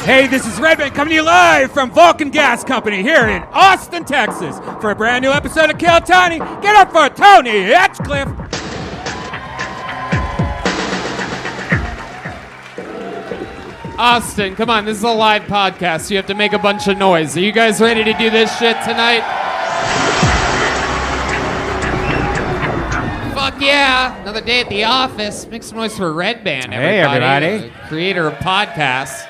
Hey, this is Redban coming to you live from Vulcan Gas Company here in Austin, Texas for a brand new episode of Kill Tony. Get up for Tony Hinchcliffe. Austin, come on, this is a live podcast, so you have to make a bunch of noise. Are you guys ready to do this shit tonight? Fuck yeah, another day at the office. Make some noise for Redban, everybody. Hey, everybody. Creator of podcasts.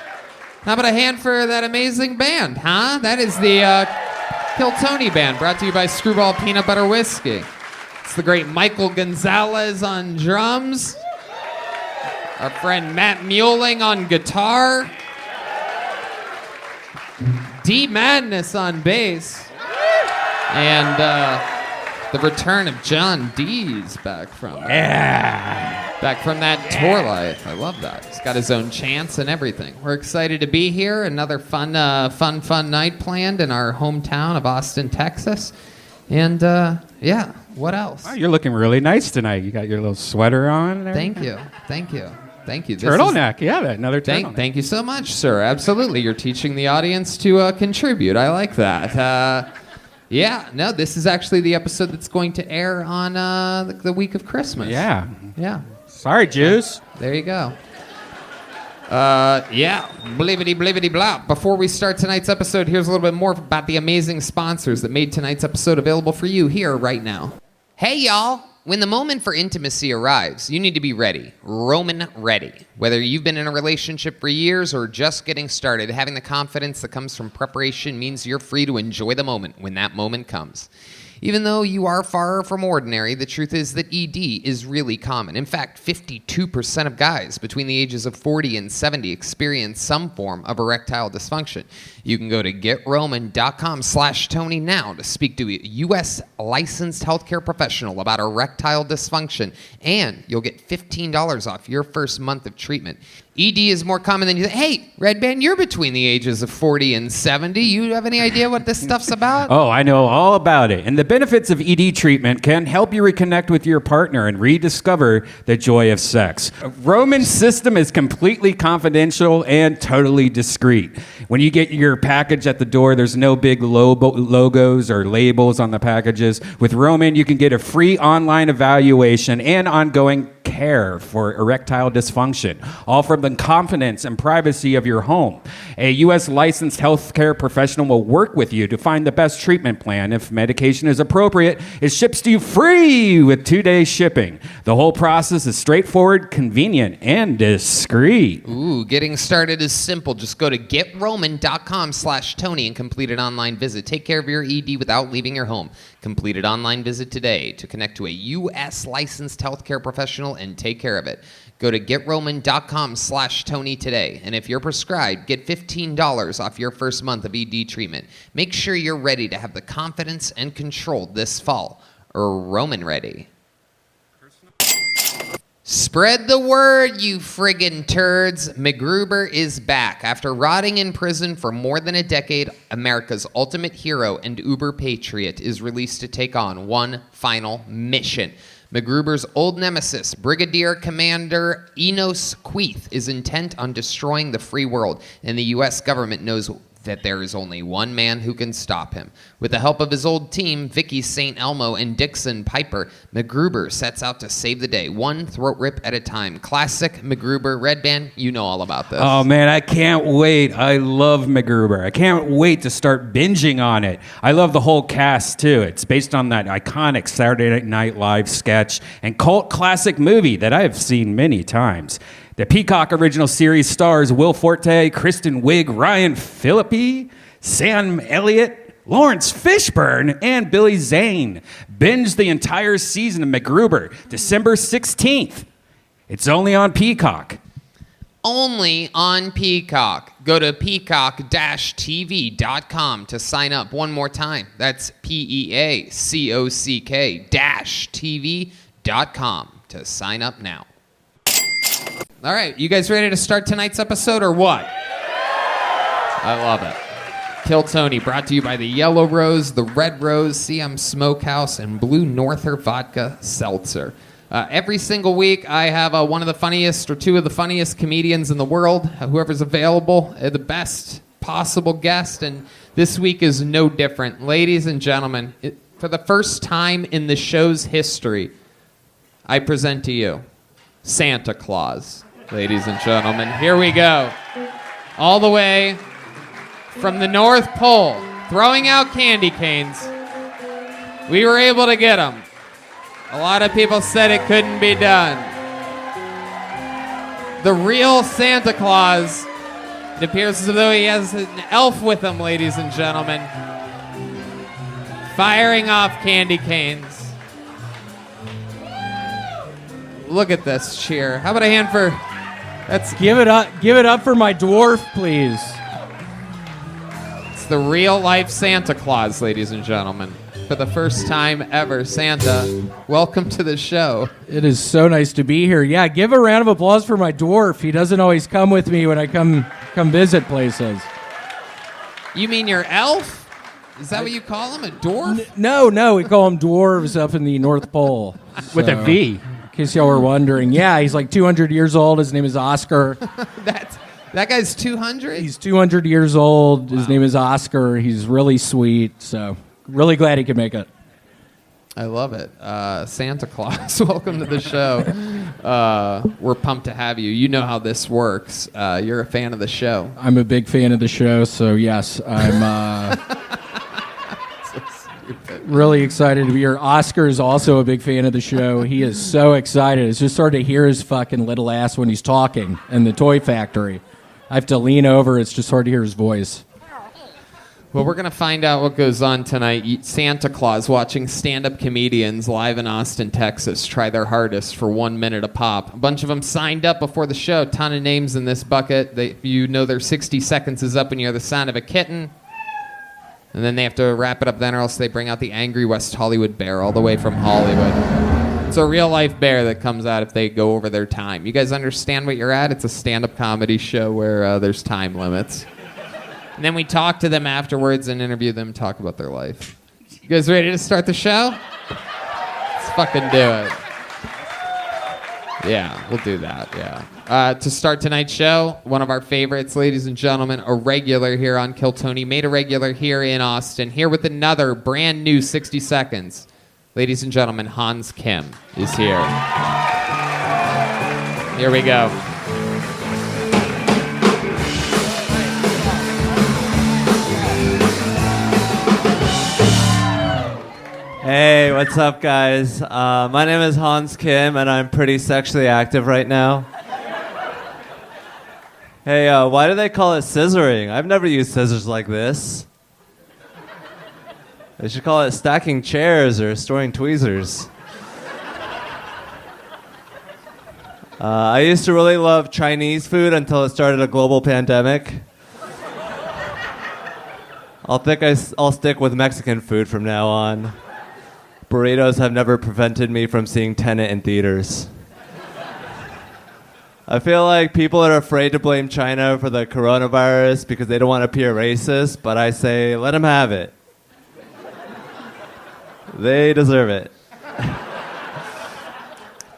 How about a hand for that amazing band, huh? That is the Kill Tony Band, brought to you by Screwball Peanut Butter Whiskey. It's the great Michael Gonzales on drums. Our friend Matt Muehling on guitar. D Madness on bass. And the return of John D's back from that tour life. I love that. He's got his own chants and everything. We're excited to be here. Another fun night planned in our hometown of Austin, Texas. And yeah, what else? Oh, you're looking really nice tonight. You got your little sweater on. Thank you. Turtleneck, another turtleneck. Thank you so much, sir. Absolutely. You're teaching the audience to contribute. I like that. This is actually the episode that's going to air on the week of Christmas. Yeah. Sorry, Jules. There you go. Blibbity blah. Before we start tonight's episode, here's a little bit more about the amazing sponsors that made tonight's episode available for you here right now. Hey, y'all. When the moment for intimacy arrives, you need to be ready. Roman ready. Whether you've been in a relationship for years or just getting started, having the confidence that comes from preparation means you're free to enjoy the moment when that moment comes. Even though you are far from ordinary, the truth is that ED is really common. In fact, 52% of guys between the ages of 40 and 70 experience some form of erectile dysfunction. You can go to GetRoman.com/Tony now to speak to a U.S. licensed healthcare professional about erectile dysfunction, and you'll get $15 off your first month of treatment. ED is more common than you think. Hey, Redban, you're between the ages of 40 and 70. You have any idea what this stuff's about? Oh, I know all about it. And the benefits of ED treatment can help you reconnect with your partner and rediscover the joy of sex. Roman's system is completely confidential and totally discreet. When you get your package at the door, there's no big logos or labels on the packages. With Roman, you can get a free online evaluation and ongoing care for erectile dysfunction, all from the confidence and privacy of your home. A U.S. licensed healthcare professional will work with you to find the best treatment plan. If medication is appropriate, it ships to you free with 2-day shipping. The whole process is straightforward, convenient, and discreet. Ooh, getting started is simple. Just go to GetRoman.com/Tony and complete an online visit. Take care of your ED without leaving your home. Complete an online visit today to connect to a U.S. licensed healthcare professional and take care of it. Go to GetRoman.com/Tony today. And if you're prescribed, get $15 off your first month of ED treatment. Make sure you're ready to have the confidence and control this fall. Roman ready. Spread the word, you friggin' turds. MacGruber is back. After rotting in prison for more than a decade, America's ultimate hero and uber patriot is released to take on one final mission. MacGruber's old nemesis, Brigadier Commander Enos Queeth, is intent on destroying the free world, and the U.S. government knows that there is only one man who can stop him. With the help of his old team, Vicky St. Elmo and Dixon Piper, MacGruber sets out to save the day, one throat rip at a time. Classic MacGruber. Redban, you know all about this. Oh, man, I can't wait. I love MacGruber. I can't wait to start binging on it. I love the whole cast, too. It's based on that iconic Saturday Night Live sketch and cult classic movie that I have seen many times. The Peacock original series stars Will Forte, Kristen Wiig, Ryan Phillippe, Sam Elliott, Lawrence Fishburne, and Billy Zane. Binge the entire season of MacGruber, December 16th. It's only on Peacock. Only on Peacock. Go to peacock-tv.com to sign up one more time. That's peacock-tv.com to sign up now. All right, you guys ready to start tonight's episode or what? I love it. Kill Tony, brought to you by the Yellow Rose, the Red Rose, CM Smokehouse, and Blue Norther Vodka Seltzer. Every single week, I have one of the funniest or two of the funniest comedians in the world, whoever's available, the best possible guest, and this week is no different. Ladies and gentlemen, for the first time in the show's history, I present to you Santa Claus. Ladies and gentlemen, here we go. All the way from the North Pole, throwing out candy canes. We were able to get them. A lot of people said it couldn't be done. The real Santa Claus, it appears as though he has an elf with him, ladies and gentlemen, firing off candy canes. Look at this cheer. How about a hand for... Give it up for my dwarf, please. It's the real life Santa Claus, ladies and gentlemen. For the first time ever, Santa, welcome to the show. It is so nice to be here. Yeah, give a round of applause for my dwarf. He doesn't always come with me when I come visit places. You mean your elf? Is that what you call him, a dwarf? No, we call him dwarves up in the North Pole. With a V. In case y'all were wondering. Yeah, he's like 200 years old. His name is Oscar. That guy's 200? He's 200 years old. His name is Oscar. He's really sweet, so really glad he could make it. I love it. Santa Claus, welcome to the show. We're pumped to have you. You know how this works. You're a fan of the show. I'm a big fan of the show, so yes, I'm really excited to be here. Oscar is also a big fan of the show. He is so excited. It's just hard to hear his fucking little ass when he's talking in the toy factory. I have to lean over. It's just hard to hear his voice. Well, we're going to find out what goes on tonight. Santa Claus watching stand-up comedians live in Austin, Texas, try their hardest for 1 minute a pop. A bunch of them signed up before the show. Ton of names in this bucket. You know their 60 seconds is up when you hear the sound of a kitten. And then they have to wrap it up then, or else they bring out the angry West Hollywood bear all the way from Hollywood. It's a real-life bear that comes out if they go over their time. You guys understand what you're at? It's a stand-up comedy show where there's time limits. And then we talk to them afterwards and interview them, talk about their life. You guys ready to start the show? Let's fucking do it. Yeah, we'll do that, yeah. To start tonight's show, one of our favorites, ladies and gentlemen, a regular here on Kill Tony, made a regular here in Austin, here with another brand new 60 seconds. Ladies and gentlemen, Hans Kim is here. Here we go. Hey, what's up, guys? My name is Hans Kim, and I'm pretty sexually active right now. Hey, why do they call it scissoring? I've never used scissors like this. They should call it stacking chairs or storing tweezers. I used to really love Chinese food until it started a global pandemic. I'll stick with Mexican food from now on. Burritos have never prevented me from seeing Tenet in theaters. I feel like people are afraid to blame China for the coronavirus because they don't want to appear racist, but I say, let them have it. They deserve it.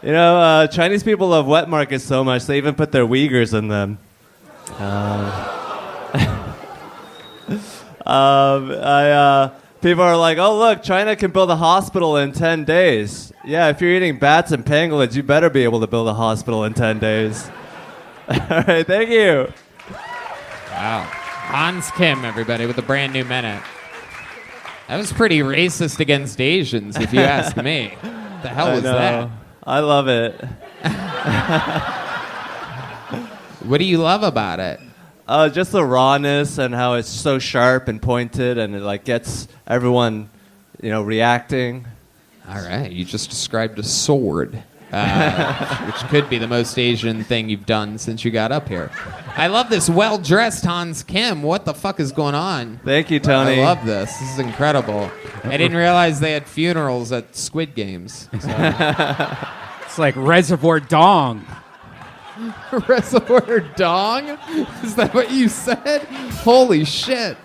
You know, Chinese people love wet markets so much, they even put their Uyghurs in them. People are like, oh, look, China can build a hospital in 10 days. Yeah, if you're eating bats and pangolins, you better be able to build a hospital in 10 days. All right, thank you. Wow. Hans Kim, everybody, with a brand new minute. That was pretty racist against Asians, if you ask me. What the hell was that? I love it. What do you love about it? Just the rawness and how it's so sharp and pointed, and it like gets everyone, reacting. All right, you just described a sword, which could be the most Asian thing you've done since you got up here. I love this well-dressed Hans Kim. What the fuck is going on? Thank you, Tony. I love this. This is incredible. I didn't realize they had funerals at Squid Games. So. It's like Reservoir Dong. Reservoir Dong? Is that what you said? Holy shit.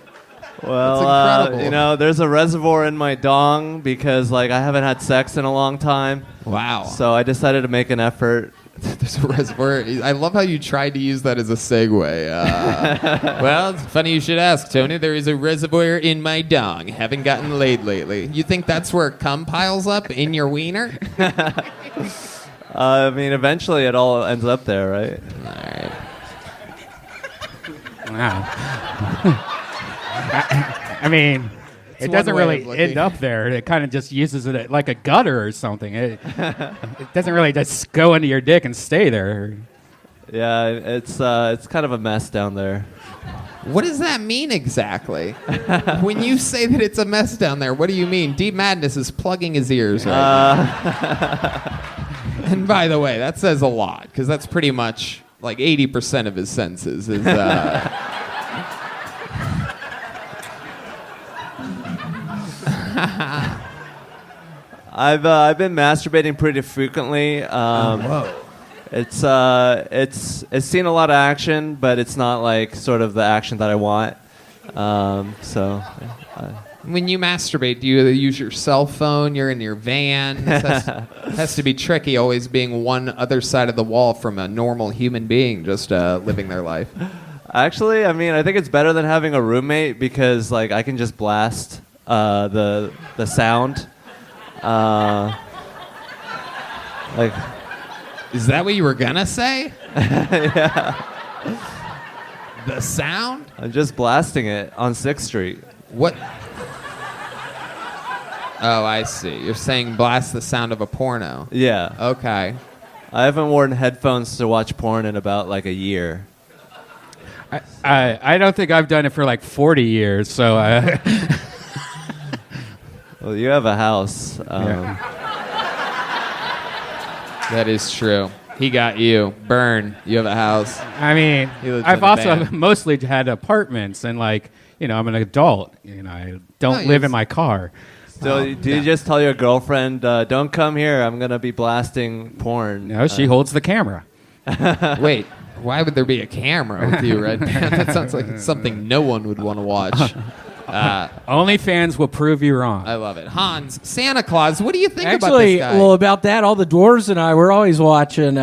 Well, that's incredible. There's a reservoir in my dong because, I haven't had sex in a long time. Wow. So I decided to make an effort. There's a reservoir. I love how you tried to use that as a segue. Well, it's funny you should ask, Tony. There is a reservoir in my dong. Haven't gotten laid lately. You think that's where cum piles up in your wiener? Eventually it all ends up there, right? All right. Wow. It doesn't really end up there. It kind of just uses it like a gutter or something. It doesn't really just go into your dick and stay there. Yeah, it's kind of a mess down there. What does that mean exactly? When you say that it's a mess down there, what do you mean? Deep Madness is plugging his ears right now. And by the way, that says a lot, because that's pretty much like 80% of his senses is... I've been masturbating pretty frequently. Whoa. It's seen a lot of action, but it's not like sort of the action that I want. When you masturbate, do you use your cell phone? You're in your van? It has to be tricky always being one other side of the wall from a normal human being just living their life. Actually, I think it's better than having a roommate because I can just blast the sound. Is that what you were gonna say? Yeah. The sound? I'm just blasting it on 6th Street. What? Oh, I see. You're saying blast the sound of a porno. Yeah. Okay. I haven't worn headphones to watch porn in about a year. I don't think I've done it for 40 years, so... Well, you have a house. Yeah. That is true. He got you. Burn. You have a house. I've also mostly had apartments, and I'm an adult. I don't live in my car. So do you just tell your girlfriend, don't come here, I'm going to be blasting porn? No, she holds the camera. Wait, why would there be a camera with you, Redban? That sounds like something no one would want to watch. Only fans will prove you wrong. I love it. Hans, Santa Claus, what do you think about Actually, this guy? well, about that, all the dwarves and I, we're always watching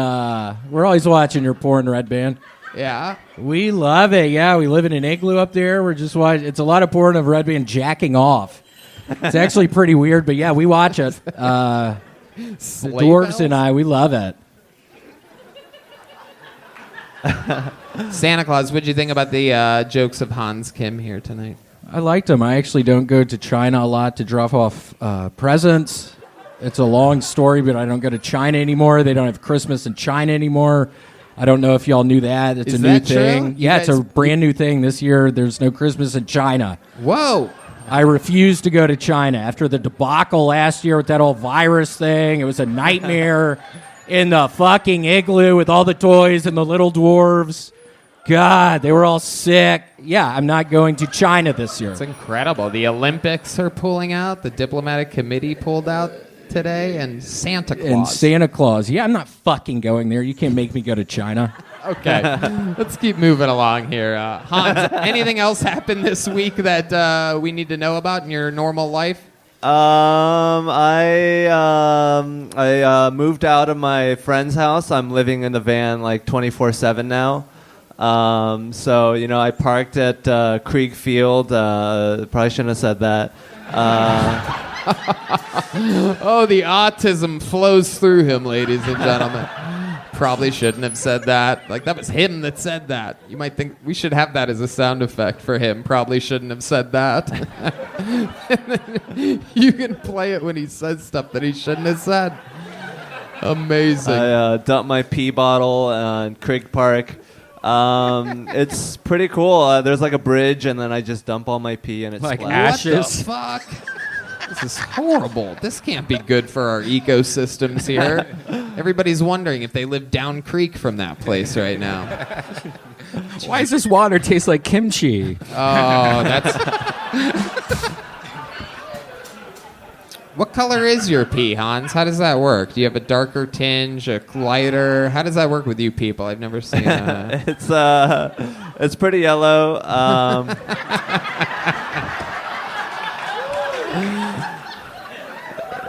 your porn, Redban. Yeah? We love it. Yeah, we live in an igloo up there. We're just watching. It's a lot of porn of Redban jacking off. It's actually pretty weird, but yeah, we watch it. The dwarves and I, we love it. Santa Claus, what did you think about the jokes of Hans Kim here tonight? I liked them. I actually don't go to China a lot to drop off presents. It's a long story, but I don't go to China anymore. They don't have Christmas in China anymore. I don't know if y'all knew that. It's Is a new that true? thing. Yeah, guys- it's a brand new thing this year. There's no Christmas in China. Whoa. I refuse to go to China after the debacle last year with that whole virus thing. It was a nightmare in the fucking igloo with all the toys and the little dwarves. God, they were all sick. Yeah, I'm not going to China this year. It's incredible. The Olympics are pulling out. The diplomatic committee pulled out today. And Santa Claus. And Santa Claus. Yeah, I'm not fucking going there. You can't make me go to China. Okay, let's keep moving along here. Hans, anything else happened this week that we need to know about in your normal life? I moved out of my friend's house. I'm living in the van 24/7 now. So, I parked at Krieg Field. Probably shouldn't have said that. Oh, the autism flows through him, ladies and gentlemen. Probably shouldn't have said that. Like, that was him that said that. You might think we should have that as a sound effect for him. Probably shouldn't have said that. You can play it when he says stuff that he shouldn't have said. Amazing. I dumped my pee bottle in Krieg Park. It's pretty cool. There's like a bridge, and then I just dump all my pee, and it's Like splashed. ashes. What the fuck? This is horrible. This can't be good for our ecosystems here. Everybody's wondering if they live down creek from that place right now. Why does this water taste like kimchi? Oh, that's... What color is your pee, Hans? How does that work? Do you have a darker tinge, a lighter? How does that work with you people? I've never seen It's pretty yellow.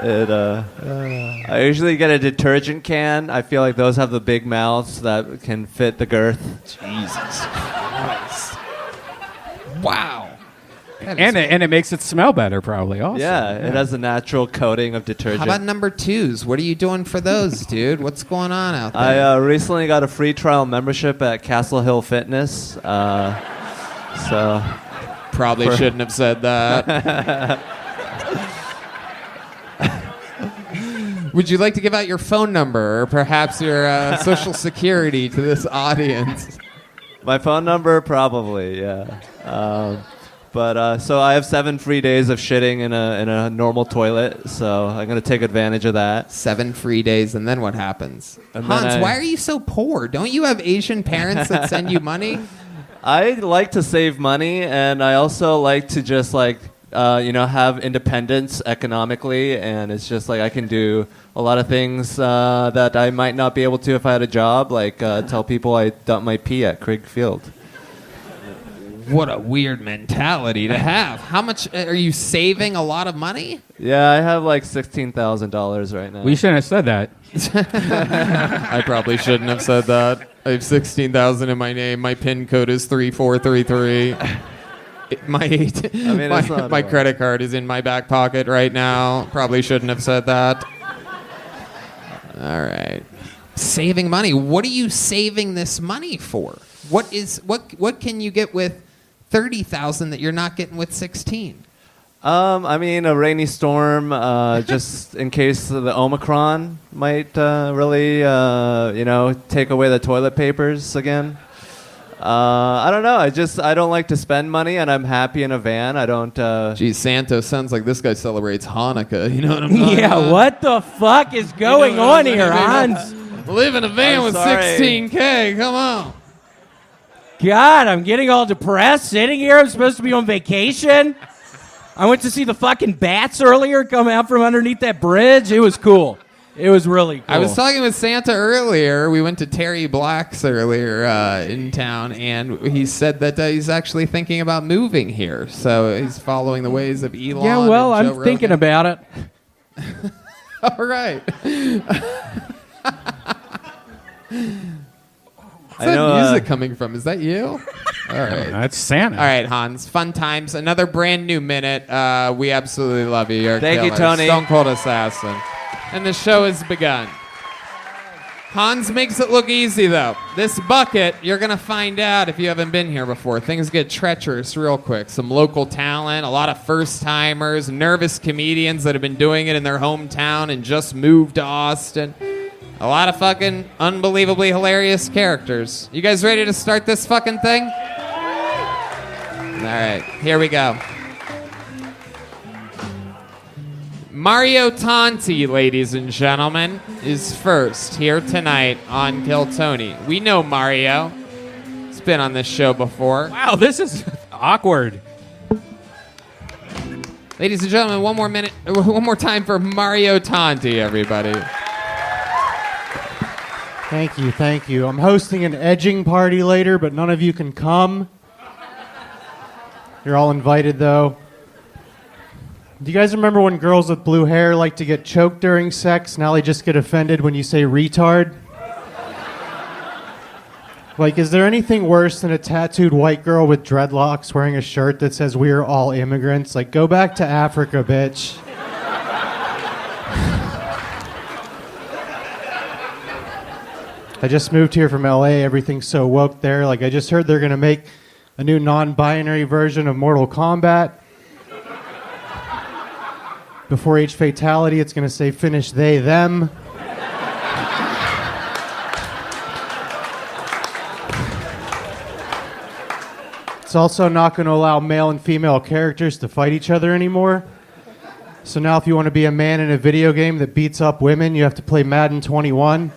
I usually get a detergent can. I feel like those have the big mouths that can fit the girth. Jesus Christ. Wow. And it makes it smell better, probably, also. Yeah, it has a natural coating of How detergent. about number twos? What are you doing for those, dude? What's going on out there? I recently got a free trial membership at Castle Hill Fitness. So Probably shouldn't have said that. Would you like to give out your phone number or perhaps your social security to this audience? my phone number, probably, yeah. So I have 7 free days of shitting in a normal toilet, so I'm gonna take advantage of that. 7 free days, and then what happens? And then Hans, why are you so poor? Don't you have Asian parents that send you money? I like to save money, and I also like to just have independence economically, and it's just like I can do a lot of things that I might not be able to if I had a job, like tell people I dumped my pee at Krieg Field. What a weird mentality to have. How much are you saving? A lot of money? Yeah, I have like $16,000 right now. We shouldn't have said that. I probably shouldn't have said that. I have 16,000 in my name. My PIN code is 3433. My credit card is in my back pocket right now. Probably shouldn't have said that. All right. Saving money. What are you saving this money for? What can you get with 30,000 that you're not getting with 16? A rainy storm, just in case the Omicron might really, take away the toilet papers again. I don't know. I don't like to spend money, and I'm happy in a van. I don't. Geez, Santo sounds like this guy celebrates Hanukkah. You know what I'm talking about? Yeah, what the fuck is going on here, Hans? Live in a van I'm with sorry. 16K. Come on. God, I'm getting all depressed sitting here. I'm supposed to be on vacation. I went to see the fucking bats earlier come out from underneath that bridge. It was cool. It was really cool. I was talking with Santa earlier. We went to Terry Black's earlier in town, and he said that he's actually thinking about moving here. So he's following the ways of Elon. Yeah, well, and I'm Joe thinking Rogan. about it. All right. Where's that music coming from? Is that you? All right. That's Santa. All right, Hans. Fun times. Another brand new minute. We absolutely love you. You're a Thank you, killer. Tony. Stone Cold Assassin. And the show has begun. Hans makes it look easy, though. This bucket, you're going to find out if you haven't been here before. Things get treacherous real quick. Some local talent, a lot of first-timers, nervous comedians that have been doing it in their hometown and just moved to Austin. A lot of fucking unbelievably hilarious characters. You guys ready to start this fucking thing? All right, here we go. Mario Tonti, ladies and gentlemen, is first here tonight on Kill Tony. We know Mario. He's been on this show before. Wow, this is awkward. Ladies and gentlemen, one more time for Mario Tonti, everybody. Thank you. I'm hosting an edging party later, but none of you can come. You're all invited, though. Do you guys remember when girls with blue hair like to get choked during sex? Now they just get offended when you say retard? Like, is there anything worse than a tattooed white girl with dreadlocks wearing a shirt that says "We are all immigrants"? Like, go back to Africa, bitch. I just moved here from LA. Everything's so woke there. Like, I just heard they're going to make a new non-binary version of Mortal Kombat. Before each fatality, it's going to say finish they, them. It's also not going to allow male and female characters to fight each other anymore. So now if you want to be a man in a video game that beats up women, you have to play Madden 21.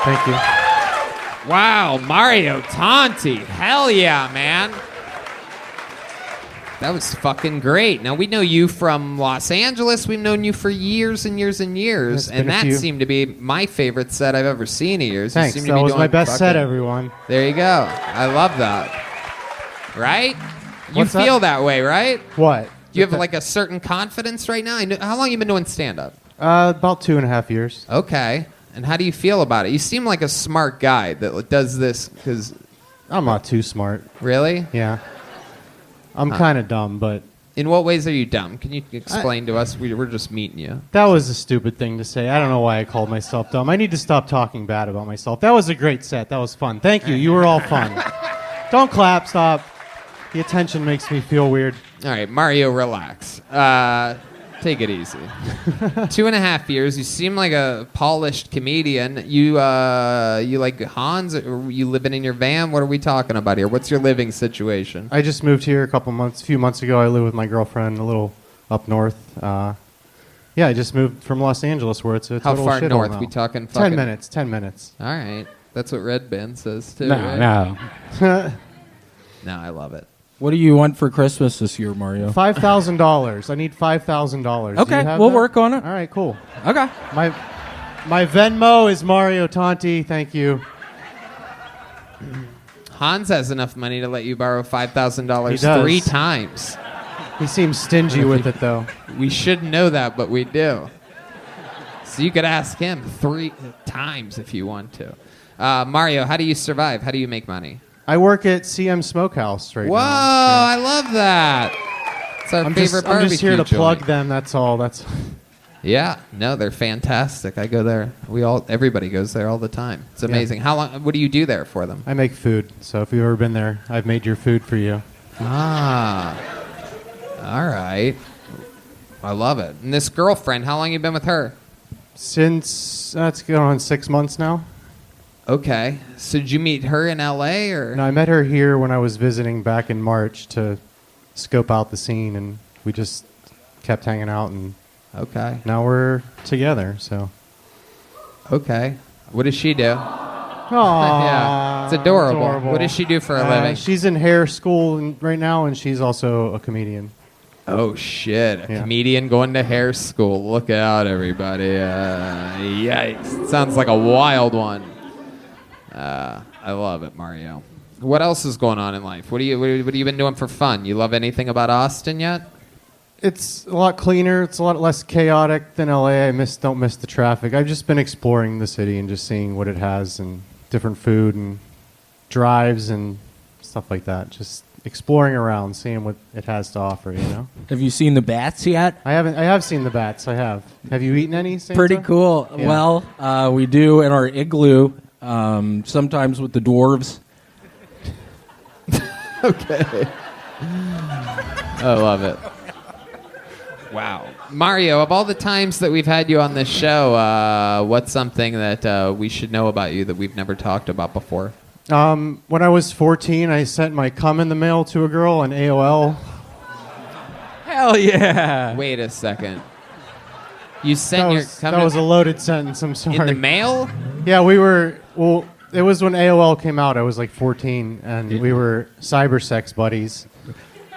Thank you. Wow, Mario Tanti. Hell yeah, man. That was fucking great. Now, we know you from Los Angeles. We've known you for years and years and years. It's been And a that few. seemed to be my favorite set I've ever seen of yours. You Thanks. seem to That be was doing my best set, fucking- everyone. There you go. I love that. Right? You What's that? feel that way, right? What? Do you have like a certain confidence right now? How long you been doing stand-up? About 2.5 years. Okay. And how do you feel about it? You seem like a smart guy that does this because... I'm not too smart. Really? Yeah. I'm kind of dumb, but In what ways are you dumb? Can you explain to us? We're just meeting you. that was a stupid thing to say. I don't know why I called myself dumb. I need to stop talking bad about myself. That was a great set. That was fun. Thank you. You were all fun. Don't clap. Stop. The attention makes me feel weird. All right, Mario, relax. Take it easy. 2.5 years. You seem like a polished comedian. You like Hans? Or you living in your van? What are we talking about here? What's your living situation? I just moved here a few months ago. I live with my girlfriend a little up north. Yeah, I just moved from Los Angeles, where it's a How total far shithole north? now. We talking fucking 10 minutes. 10 minutes. All right, that's what Redban says too. No, right? no. No, I love it. What do you want for Christmas this year, Mario? $5,000. I need $5,000. Okay, we'll work on it. All right, cool. Okay. My Venmo is Mario Tanti. Thank you. Hans has enough money to let you borrow He $5,000 does. 3 times. He seems stingy with it, though. We shouldn't know that, but we do. So you could ask him 3 times if you want to. Mario, how do you survive? How do you make money? I work at CM Smokehouse right Whoa, now. I love that. It's our favorite barbecue I'm just here to plug joint. them. That's all. Yeah, no, they're fantastic. I go there. Everybody goes there all the time. It's amazing. How long? What do you do there for them? I make food. So if you've ever been there, I've made your food for you. Ah, all right. I love it. And this girlfriend, how long you been with her? Since it's going on 6 months now. Okay. So did you meet her in L.A. or? No, I met her here when I was visiting back in March to scope out the scene, and we just kept hanging out, and Okay. now we're together. So. Okay. What does she do? Aww, Yeah, it's adorable. What does she do for a living? She's in hair school right now, and she's also a comedian. Oh shit! A Yeah. comedian going to hair school. Look out, everybody! Yikes! Sounds like a wild one. I love it, Mario. What else is going on in life? What have you been doing for fun? You love anything about Austin yet? It's a lot cleaner. It's a lot less chaotic than LA. Don't miss the traffic. I've just been exploring the city and just seeing what it has and different food and drives and stuff like that. Just exploring around, seeing what it has to offer. You know. Have you seen the bats yet? I haven't. I have seen the bats. I have. Have you eaten any? Santa? Pretty cool. Yeah. Well, we do in our igloo, sometimes with the dwarves. Okay. I love it. Wow. Mario, of all the times that we've had you on this show, what's something that we should know about you that we've never talked about before? When I was 14, I sent my cum in the mail to a girl on AOL. Hell yeah. Wait a second. You sent That was a loaded sentence. I'm sorry. in the mail? Yeah, we were. Well, it was when AOL came out. I was like 14, and we were cyber sex buddies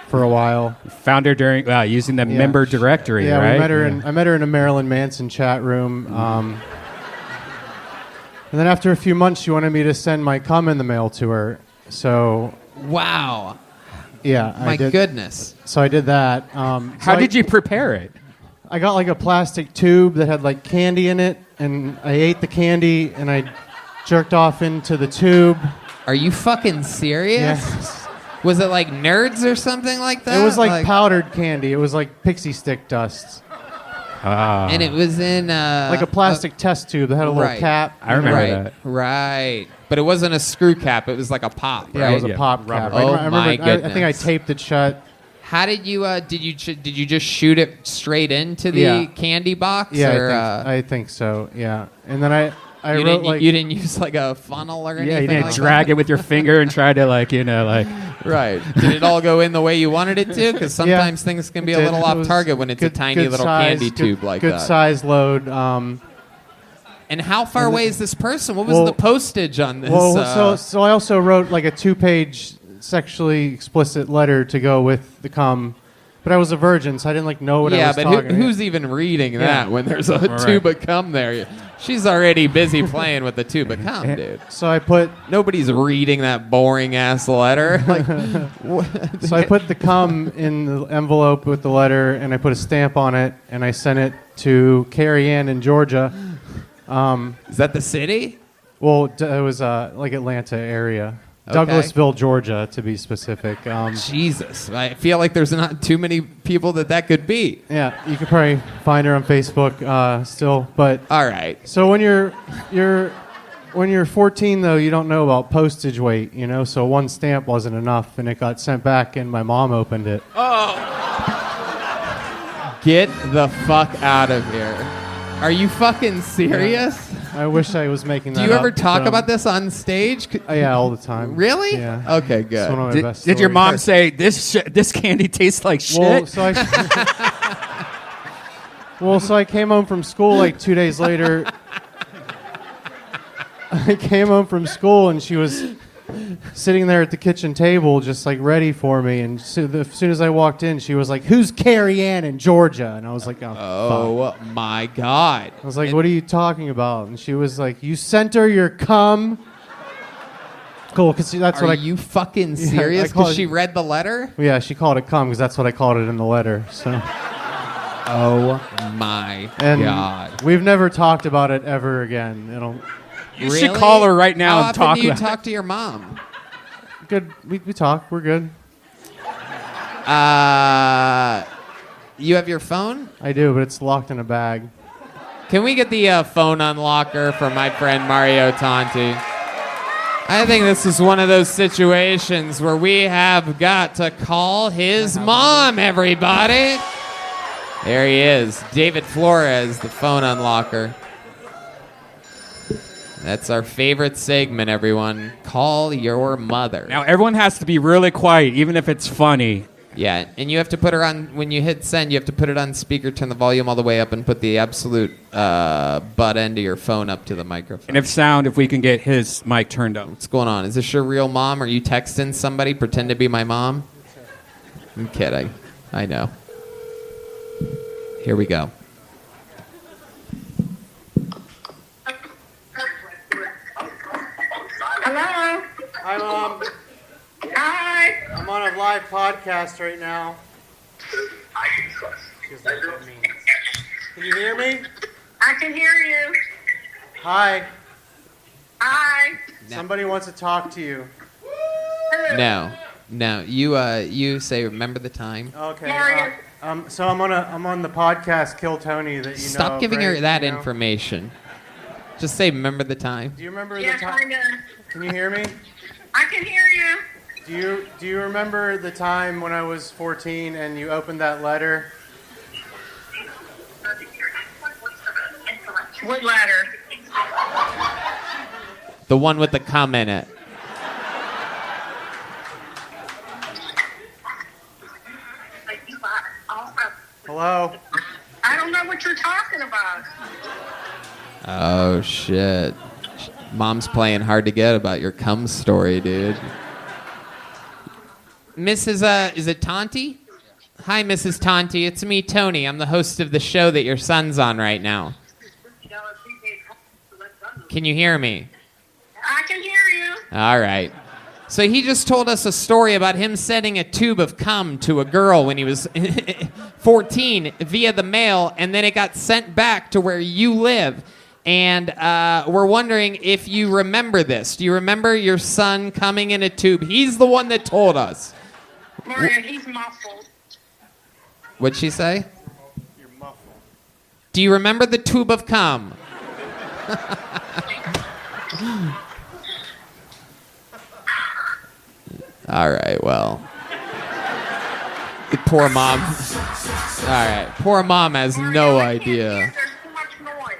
for a while. Found her using the member directory, Yeah, right? we met her I met her in a Marilyn Manson chat room. And then after a few months, she wanted me to send my cum in the mail to her. So Wow. yeah, My goodness. So I did that. How did you prepare it? I got like a plastic tube that had like candy in it, and I ate the candy and I jerked off into the tube. Are you fucking serious? Yes. Was it like Nerds or something like that? It was like powdered candy. It was like pixie stick dust. And it was in Like a plastic test tube that had a little right. cap. I remember right, that. Right. But it wasn't a screw cap. It was like a pop, right? Yeah, it was a Yeah, pop cap. rubber. Oh, I my remember, I think I goodness. taped it shut. How did you did you just shoot it straight into the Yeah. candy box? Yeah, or, I think so. Yeah, and then I you wrote didn't like you didn't use like a funnel or anything? Yeah, you didn't like drag it with your finger and try to that? Right. Did it all go in the way you wanted it to? Because sometimes things can be a It little did. off It was target when it's a good- tiny good little size, candy good- tube like good that. size load. And how far away is this person? What was well- the postage on this? So I also wrote like a 2-page sexually explicit letter to go with the cum, but I was a virgin, so I didn't like know what I yeah, was but talking. who's even reading that when there's a Right. tube of cum there? She's already busy playing with the tube of cum, dude. So I put Nobody's reading that boring ass letter. Like, So I put the cum in the envelope with the letter, and I put a stamp on it, and I sent it to Carrie Ann in Georgia. is that the city? Well, it was like Atlanta area, Okay. Douglasville, Georgia, to be specific. Jesus, I feel like there's not too many people that could be. Yeah, you could probably find her on Facebook still, but All right. so when you're 14 though, you don't know about postage weight, you know. So one stamp wasn't enough, and it got sent back, and my mom opened it. Get the fuck out of here. Are you fucking serious? I wish I was making that. Do you ever up, talk so- about this on stage? Yeah, all the time. Really? Yeah. Okay, It's good. one of my Did, best did your stories. mom say this candy tastes like shit? Well, so I came home from school like 2 days later. I came home from school and she was sitting there at the kitchen table just like ready for me. And as soon as I walked in, she was like, "Who's Carrie Ann in Georgia?" And I was like, "Oh, fuck." Oh my God. I was like, "What are you talking about?" And she was like, "You sent her your cum." Cool, because that's Are what you fucking Yeah, serious? I call Because it- she read the letter? Yeah, she called it cum because that's what I called it in the letter. So. Oh my And God. we've never talked about it ever again. It'll You should call her right now How and often talk do you about talk to your mom? good. We talk. We're good. You have your phone? I do, but it's locked in a bag. Can we get the phone unlocker for my friend Mario Tanti? I think this is one of those situations where we have got to call his mom, everybody. There he is, David Flores, the phone unlocker. That's our favorite segment, everyone. Call your mother. Now everyone has to be really quiet, even if it's funny. Yeah, and you have to put her on, when you hit send, you have to put it on speaker, turn the volume all the way up, and put the absolute butt end of your phone up to the microphone. And if we can get his mic turned up. What's going on? Is this your real mom? Are you texting somebody? Pretend to be my mom? I'm kidding. I know. Here we go. Hello. Hi, Mom. Hi. I'm on a live podcast right now. She's like, "What means?" Can you hear me? I can hear you. Hi. Hi. Somebody wants to talk to you. No. You say, remember the time? Okay. Marius. So I'm on the podcast Kill Tony that you know. Stop of, giving right? her that You know? information. Just say, remember the time. Do you remember Yes, the I time? know. Can you hear me? I can hear you. Do you remember the time when I was 14 and you opened that letter? What letter? The one with the cum in it. Hello? I don't know what you're talking about. Oh, shit. Mom's playing hard to get about your cum story, dude. Mrs. Is it Tanti? Hi, Mrs. Tanti. It's me, Tony. I'm the host of the show that your son's on right now. Can you hear me? I can hear you. All right. So he just told us a story about him sending a tube of cum to a girl when he was 14 via the mail, and then it got sent back to where you live. And we're wondering if you remember this. Do you remember your son coming in a tube? He's the one that told us. Maria, he's muffled. What'd she say? You're muffled. Do you remember the tube of cum? All right, well. Poor mom. All right, poor mom has no idea. There's too much noise.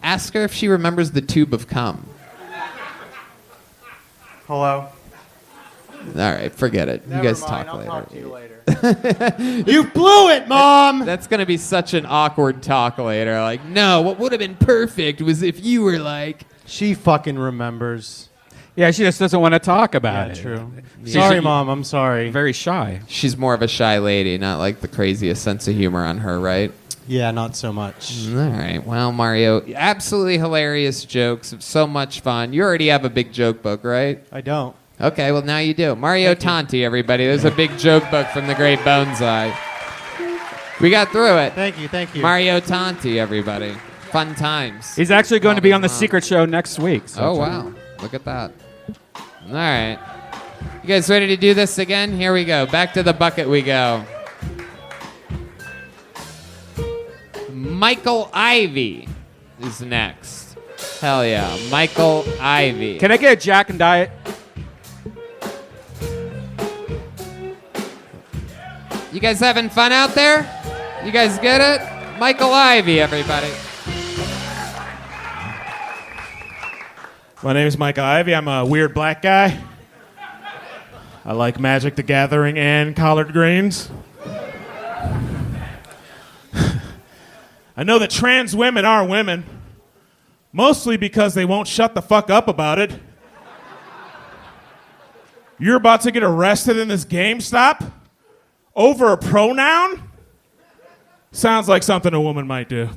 Ask her if she remembers the tube of cum. Hello. All right, forget it. You guys talk I'll later. talk to you later. You blew it, Mom! That's going to be such an awkward talk later. Like, no, what would have been perfect was if you were like... She fucking remembers. Yeah, she just doesn't want to talk about it. True. Yeah. Sorry, Mom. I'm sorry. Very shy. She's more of a shy lady, not like the craziest sense of humor on her, right? Yeah, not so much. All right. Well, Mario, absolutely hilarious jokes. So much fun. You already have a big joke book, right? I don't. Okay, well, now you do. Mario Tanti, everybody. There's a big joke book from the great Bonsai. We got through it. Thank you. Mario Tanti, everybody. Fun times. He's actually going to be on the Mom. Secret Show next week. So Oh, wow. Look at that. All right. You guys ready to do this again? Here we go. Back to the bucket we go. Michael Ivey is next. Hell yeah. Michael Ivey. Can I get a Jack and Diet? You guys having fun out there? You guys get it? Michael Ivey, everybody. My name is Mike Ivey. I'm a weird black guy. I like Magic the Gathering and collard greens. I know that trans women are women, mostly because they won't shut the fuck up about it. You're about to get arrested in this GameStop over a pronoun? Sounds like something a woman might do.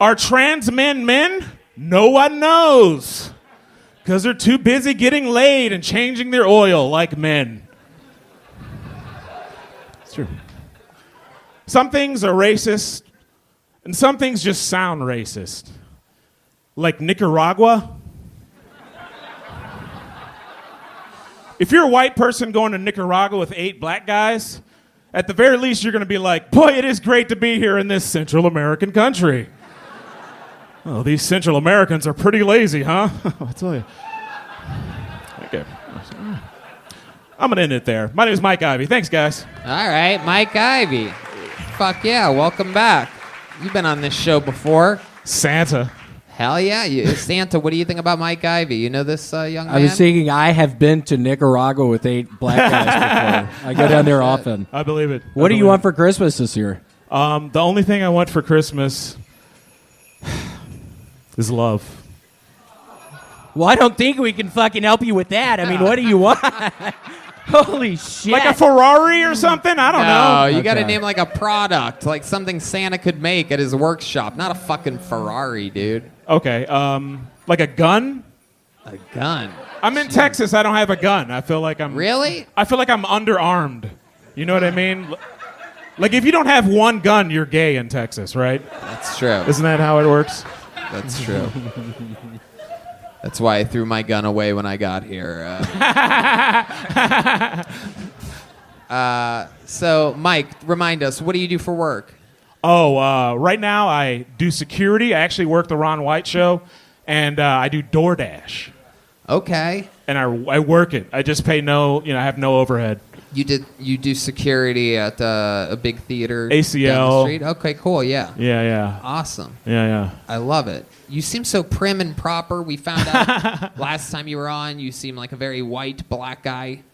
Are trans men men? No one knows. Because they're too busy getting laid and changing their oil like men. It's true. Some things are racist, and some things just sound racist. Like Nicaragua. If you're a white person going to Nicaragua with 8 black guys, at the very least you're going to be like, boy, it is great to be here in this Central American country. Oh, these Central Americans are pretty lazy, huh? I tell you. Okay. I'm going to end it there. My name is Mike Ivey. Thanks, guys. All right, Mike Ivey. Fuck yeah, welcome back. You've been on this show before. Santa. Hell yeah. Santa, what do you think about Mike Ivey? You know this young man? I was thinking I have been to Nicaragua with 8 black guys before. I go down there often. I believe it. What do you want for Christmas this year? The only thing I want for Christmas is love. Well, I don't think we can fucking help you with that. I mean, what do you want? Holy shit. Like a Ferrari or something? I don't know. No, you got to Okay. name like a product, like something Santa could make at his workshop. Not a fucking Ferrari, dude. Okay, like a gun? A gun. I'm in Texas. I don't have a gun. I feel like I'm Really? I feel like I'm underarmed. You know what I mean? Like if you don't have one gun, you're gay in Texas, right? That's true. Isn't that how it works? That's true. That's why I threw my gun away when I got here. So, Mike, remind us, what do you do for work? Oh, right now I do security. I actually work the Ron White show, and I do DoorDash. Okay. And I work it. I just pay I have no overhead. You do security at a big theater ACL. down the street? Okay, cool, yeah. Yeah. Awesome. Yeah. I love it. You seem so prim and proper. We found out last time you were on, you seem like a very white, black guy.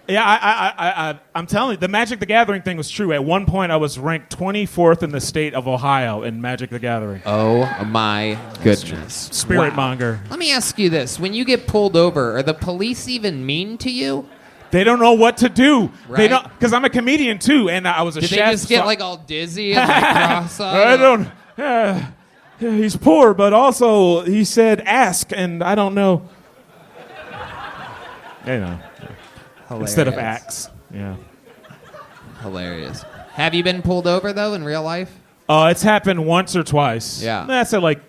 Yeah, I'm telling you, the Magic the Gathering thing was true. At one point, I was ranked 24th in the state of Ohio in Magic the Gathering. Oh, my goodness. Spirit Wow. monger. Let me ask you this. When you get pulled over, are the police even mean to you? They don't know what to do. They Right. don't, because I'm a comedian too, and I was a Did chef. they just get so- like all dizzy and like cross-eyed? I don't. He's poor, but also he said ask, and I don't know. You know, Hilarious. instead of axe. Yeah. Hilarious. Have you been pulled over, though, in real life? It's happened once or twice. Yeah. That's at like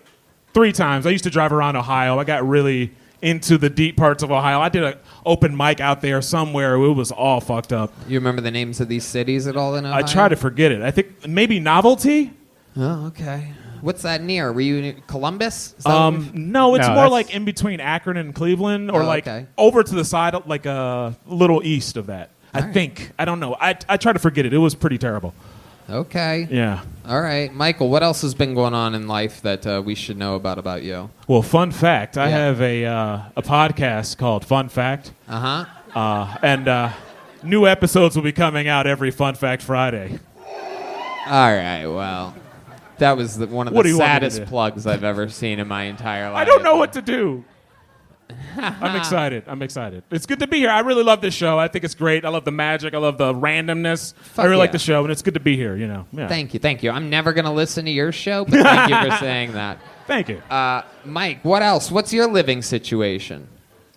3 times. I used to drive around Ohio. I got really into the deep parts of Ohio. I did an open mic out there somewhere. It was all fucked up. You remember the names of these cities at all in Ohio? I try to forget it. I think maybe Novelty? Oh, okay. What's that near? Were you in Columbus? Is that what you're- No, it's No, more that's- like in between Akron and Cleveland, or Oh, like okay. over to the side, like a little east of that. I right. think. I don't know. I try to forget it. It was pretty terrible. Okay. Yeah. All right. Michael, what else has been going on in life that we should know about you? Well, fun fact. I Yeah. have a podcast called Fun Fact, Uh-huh. and new episodes will be coming out every Fun Fact Friday. All right, well, that was one of What the do you want me to saddest do? plugs I've ever seen in my entire life. I don't know what to do. I'm excited. I'm excited. It's good to be here. I really love this show. I think it's great. I love the magic. I love the randomness. Fuck I really like yeah. the show, and it's good to be here. You know. Yeah. Thank you. I'm never going to listen to your show, but thank you for saying that. Thank you. Mike, what else? What's your living situation?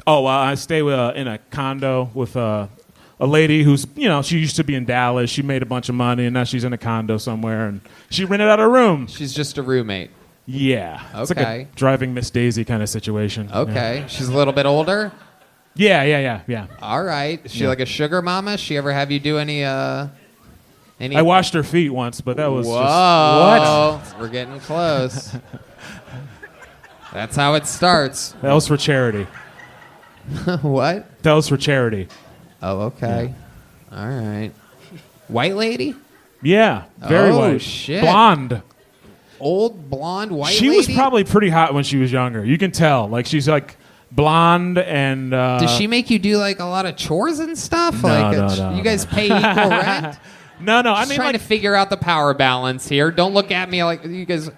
I stay in a condo with a lady who's, she used to be in Dallas. She made a bunch of money, and now she's in a condo somewhere, and she rented out a room. She's just a roommate. Yeah. It's like Okay. a driving Miss Daisy kind of situation. Okay. She's a little bit older? Yeah. All right. Is she Yeah. like a sugar mama? She ever have you do any I washed her feet once, but that was Whoa. We're getting close. That's how it starts. that was for charity. What? That was for charity. Oh, okay. All right. White lady? Yeah. Very Oh, white. shit. Blonde. Old, blonde, white She lady? was probably pretty hot when she was younger. You can tell. Like, she's like blonde and. Does she make you do like a lot of chores and stuff? No, like no, you guys pay equal rent? No. I Just mean, trying like, to figure out the power balance here. Don't look at me like you guys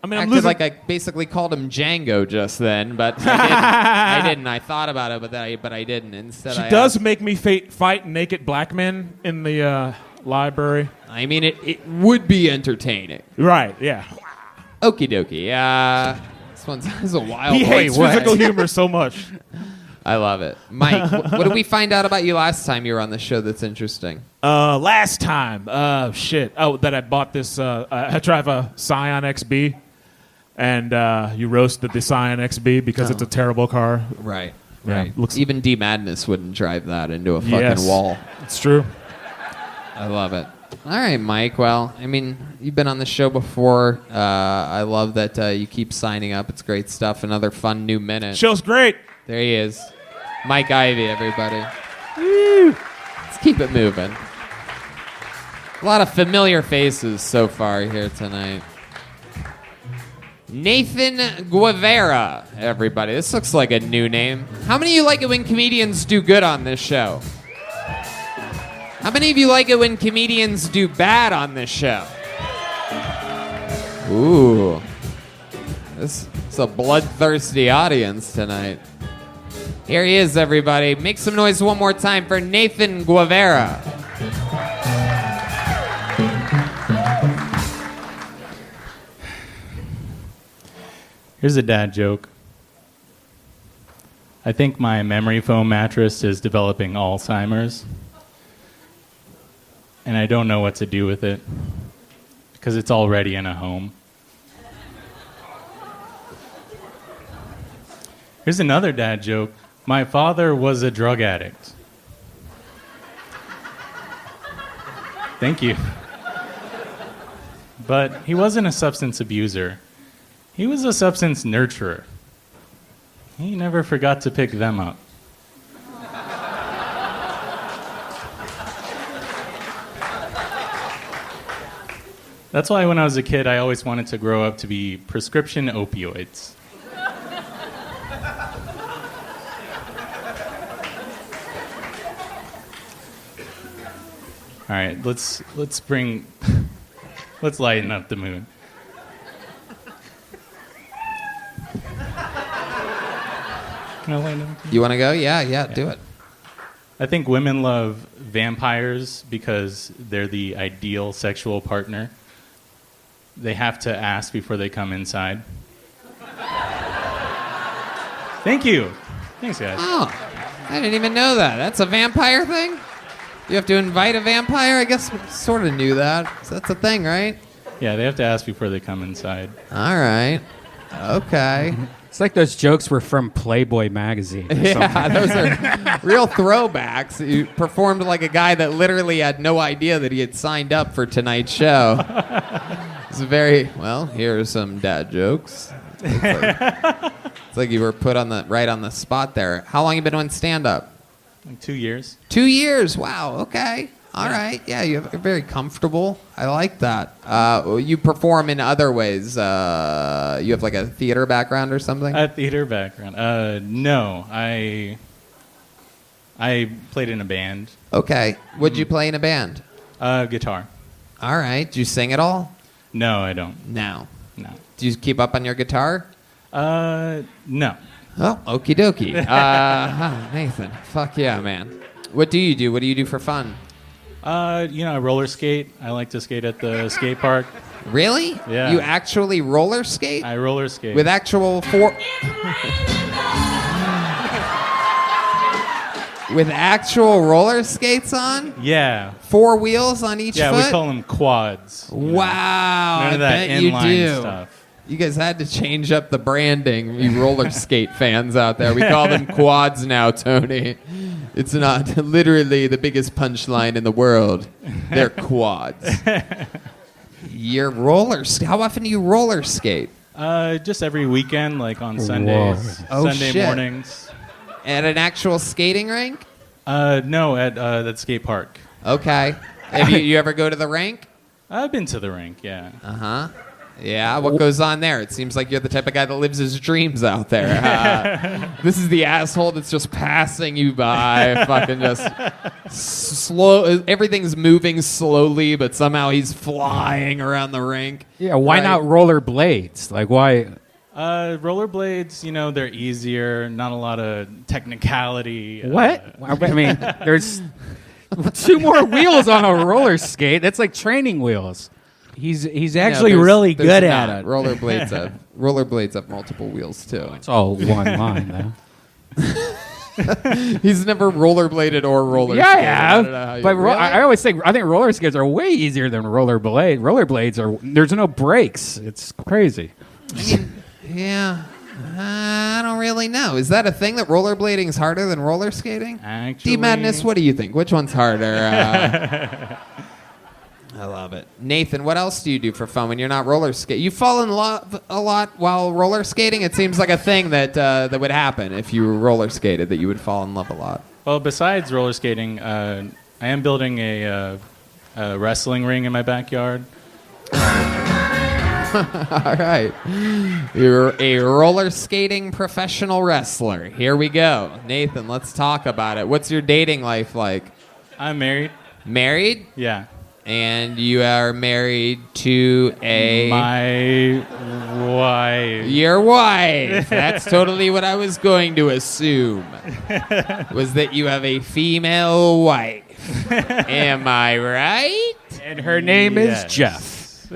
I'm acted losing. like I basically called him Django just then, but I didn't. I thought about it, but I didn't. Instead, She I does asked. make me fight naked black men in the library. I mean, it would be entertaining. Right? Yeah. Okie dokie. This is a wild. He hates what? physical humor so much. I love it, Mike. What did we find out about you last time you were on the show? That's interesting. Last time, that I bought this. I drive a Scion XB, and you roasted the Scion XB because it's a terrible car. Right. Yeah, Right. looks- Even D Madness wouldn't drive that into a fucking Yes. wall. It's true. I love it. All right, Mike. Well, I mean, you've been on the show before. I love that you keep signing up. It's great stuff. Another fun new minute. Show's great. There he is. Mike Ivey, everybody. Let's keep it moving. A lot of familiar faces so far here tonight. Nathan Guevara, everybody. This looks like a new name. How many of you like it when comedians do good on this show? How many of you like it when comedians do bad on this show? Ooh. This is a bloodthirsty audience tonight. Here he is, everybody. Make some noise one more time for Nathan Guevara. Here's a dad joke. I think my memory foam mattress is developing Alzheimer's, and I don't know what to do with it because it's already in a home. Here's another dad joke. My father was a drug addict. Thank you. But he wasn't a substance abuser. He was a substance nurturer. He never forgot to pick them up. That's why when I was a kid, I always wanted to grow up to be prescription opioids. All right, let's lighten up the mood. Can I lighten up? You want to go? Yeah, do it. I think women love vampires because they're the ideal sexual partner. They have to ask before they come inside. Thank you. Thanks, guys. Oh, I didn't even know that. That's a vampire thing? You have to invite a vampire? I guess we sort of knew that. So that's a thing, right? Yeah, they have to ask before they come inside. All right. Okay. It's like those jokes were from Playboy magazine. or something. Yeah, those are real throwbacks. You performed like a guy that literally had no idea that he had signed up for tonight's show. It's very, well, here are some dad jokes. It's like you were put on right on the spot there. How long you been doing stand-up? Like 2 years. 2 years. Wow. Okay. All right. Yeah, you're very comfortable. I like that. You perform in other ways. You have like a theater background or something? A theater background. No, I played in a band. Okay. What'd you play in a band? Guitar. All right. Do you sing at all? No, I don't. No. No. Do you keep up on your guitar? No. Oh, okie dokie. Nathan. Fuck yeah, man. What do you do? What do you do for fun? I roller skate. I like to skate at the skate park. Really? Yeah. You actually roller skate? I roller skate. With actual With actual roller skates on? Yeah. 4 wheels on each foot? Yeah, we call them quads. Wow. None of I that bet you inline do. stuff. You guys had to change up the branding, you roller skate fans out there. We call them quads now, Tony. It's not literally the biggest punchline in the world. They're quads. You're how often do you roller skate? Just every weekend, like on Sundays. Oh, Sunday shit. mornings. At an actual skating rink? No, at that skate park. Okay. Have you ever go to the rink? I've been to the rink, yeah. Uh-huh. Yeah, what goes on there? It seems like you're the type of guy that lives his dreams out there. This is the asshole that's just passing you by, fucking just slow. Everything's moving slowly, but somehow he's flying around the rink. Yeah, why not roller blades? Like, why? Rollerblades, they're easier, not a lot of technicality. What? I mean, there's 2 more wheels on a roller skate. That's like training wheels. He's actually really good at it. Rollerblades have multiple wheels too. It's all one line, though. He's never rollerbladed or roller Yeah, skated. I I don't know how But really? I always think I think roller skates are way easier than rollerblades. Rollerblades there's no brakes. It's crazy. Yeah. I don't really know. Is that a thing that rollerblading is harder than roller skating? Actually, D-Madness, what do you think? Which one's harder? I love it. Nathan, what else do you do for fun when you're not roller skating? You fall in love a lot while roller skating? It seems like a thing that would happen if you roller skated, that you would fall in love a lot. Well, besides roller skating, I am building a wrestling ring in my backyard. All right. You're a roller skating professional wrestler. Here we go. Nathan, let's talk about it. What's your dating life like? I'm married. Married? Yeah. And you are married to my wife. Your wife. That's totally what I was going to assume. Was that you have a female wife. Am I right? And her name is Jeff.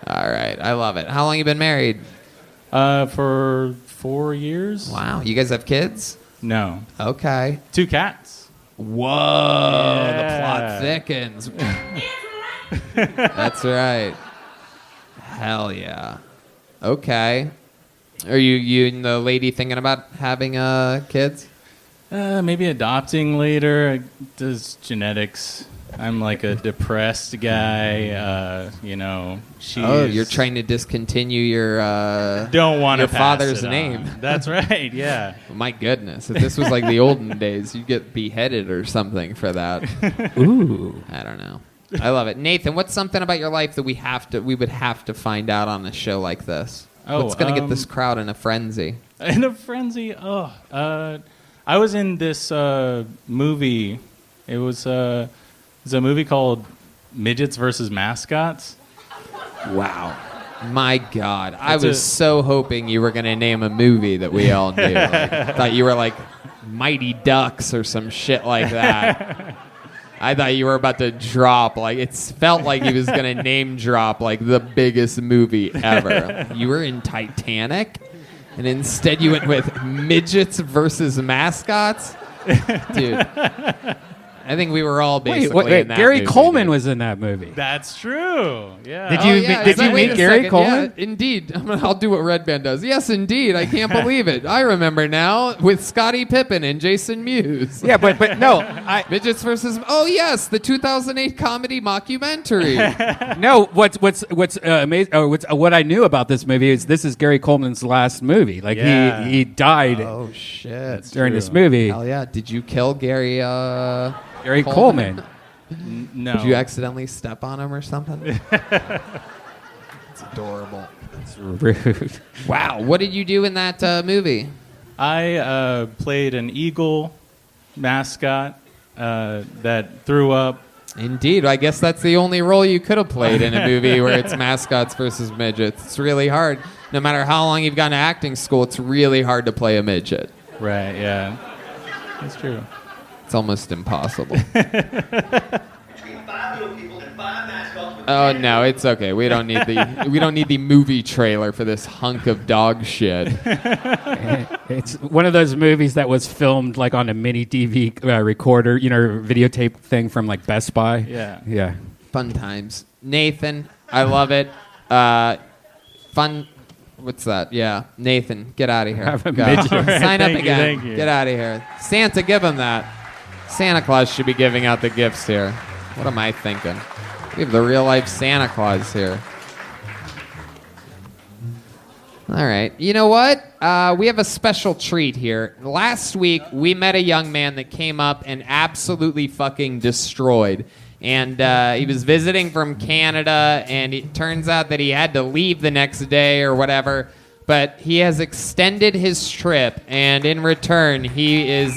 All right. I love it. How long you been married? For 4 years. Wow. You guys have kids? No. Okay. 2 cats. Whoa, Yeah. the plot thickens. That's right. Hell yeah. Okay. Are you and the lady thinking about having kids? Maybe adopting later. Does genetics. I'm like a depressed guy. She's. Oh, you're trying to discontinue your don't want your to pass father's it name. on. That's right. Yeah. My goodness, if this was like the olden days, you'd get beheaded or something for that. Ooh. I don't know. I love it. Nathan, what's something about your life that we would have to find out on a show like this? What's going to get this crowd in a frenzy? In a frenzy? I was in this movie. It was a movie called Midgets versus Mascots. Wow. My God. I was so hoping you were going to name a movie that we all knew. I thought you were like Mighty Ducks or some shit like that. I thought you were about to drop, it felt like he was going to name drop, the biggest movie ever. You were in Titanic? And instead you went with midgets versus mascots? Dude. I think we were all basically in that Gary movie, Coleman dude. was in that movie. That's true. Yeah. Did you Is that- wait meet a Gary second. Coleman? Yeah, indeed. I'll do what Redban does. Yes, indeed. I can't believe it. I remember now with Scottie Pippen and Jason Mewes. Yeah, but no, Midgets versus. Oh yes, the 2008 comedy mockumentary. no. What's amazing? What I knew about this movie is this is Gary Coleman's last movie. Like Yeah. he died Oh shit! during this movie. Hell yeah! Did you kill Gary? Gary Coleman. No. Did you accidentally step on him or something? It's adorable. It's rude. Wow. What did you do in that movie? I played an eagle mascot that threw up. Indeed. I guess that's the only role you could have played in a movie where it's mascots versus midgets. It's really hard. No matter how long you've gone to acting school, it's really hard to play a midget. Right, yeah. That's true. It's almost impossible. Oh no, it's okay. We don't need the movie trailer for this hunk of dog shit. It's one of those movies that was filmed like on a mini DV recorder, videotape thing from like Best Buy. Yeah. Fun times. Nathan, I love it. Fun. What's that? Yeah, Nathan, get out of here. Have a Go. midget. Sign up Thank you, again. thank you. Get out of here. Santa, give him that. Santa Claus should be giving out the gifts here. What am I thinking? We have the real life Santa Claus here. All right. You know what? We have a special treat here. Last week, we met a young man that came up and absolutely fucking destroyed. And he was visiting from Canada, and it turns out that he had to leave the next day or whatever. But he has extended his trip, and in return, he is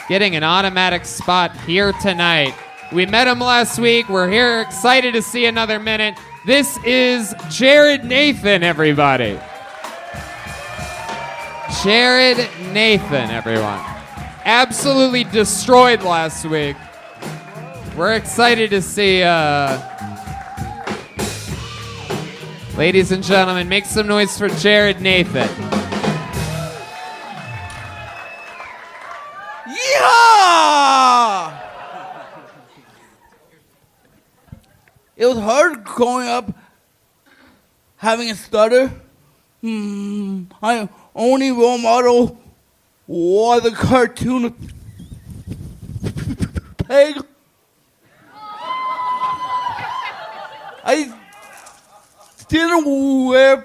getting an automatic spot here tonight. We met him last week. We're here excited to see another minute. This is Jared Nathan, everybody. Jared Nathan, everyone. Absolutely destroyed last week. We're excited to see, ladies and gentlemen, make some noise for Jared Nathan. Yeehaw! It was hard growing up having a stutter. My only role model was a cartoon pig. I didn't wear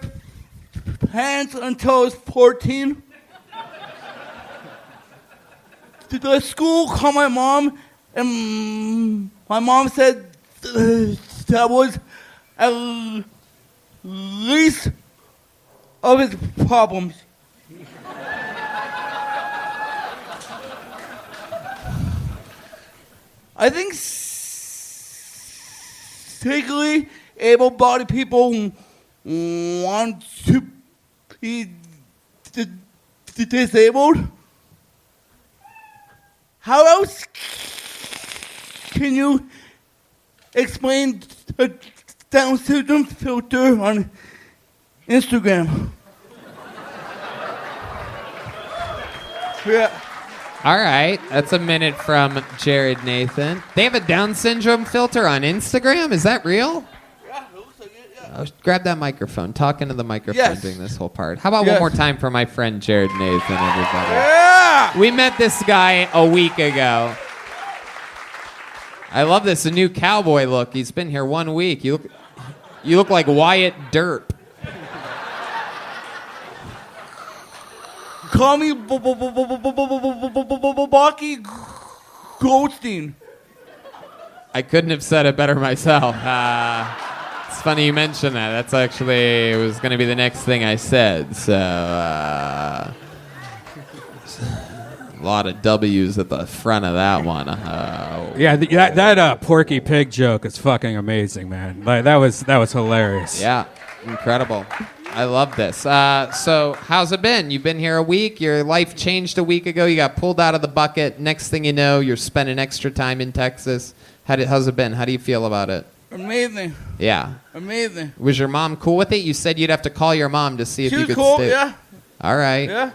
pants until I was 14. The school called my mom, and my mom said that was at least of his problems. I think particularly able-bodied people want to be disabled. How else can you explain the Down syndrome filter on Instagram? Yeah. All right, that's a minute from Jared Nathan. They have a Down syndrome filter on Instagram? Is that real? Yeah, it looks like it, yeah. Oh, grab that microphone. Talk into the microphone Yes. during this whole part. How about Yes. one more time for my friend Jared Nathan, everybody? Yeah! We met this guy a week ago. I love this, a new cowboy look. He's been here 1 week. You look like Wyatt Derp. Call me Baki Goldstein. I couldn't have said it better myself. It's funny you mention that. That's actually, it was going to be the next thing I said. So, a lot of W's at the front of that one. Yeah, that Porky Pig joke is fucking amazing, man. Like that was hilarious. Yeah, incredible. I love this. So, how's it been? You've been here a week. Your life changed a week ago. You got pulled out of the bucket. Next thing you know, you're spending extra time in Texas. How's it been? How do you feel about it? Amazing. Yeah. Amazing. Was your mom cool with it? You said you'd have to call your mom to see if She you was could cool, stay. yeah. All right. Yeah.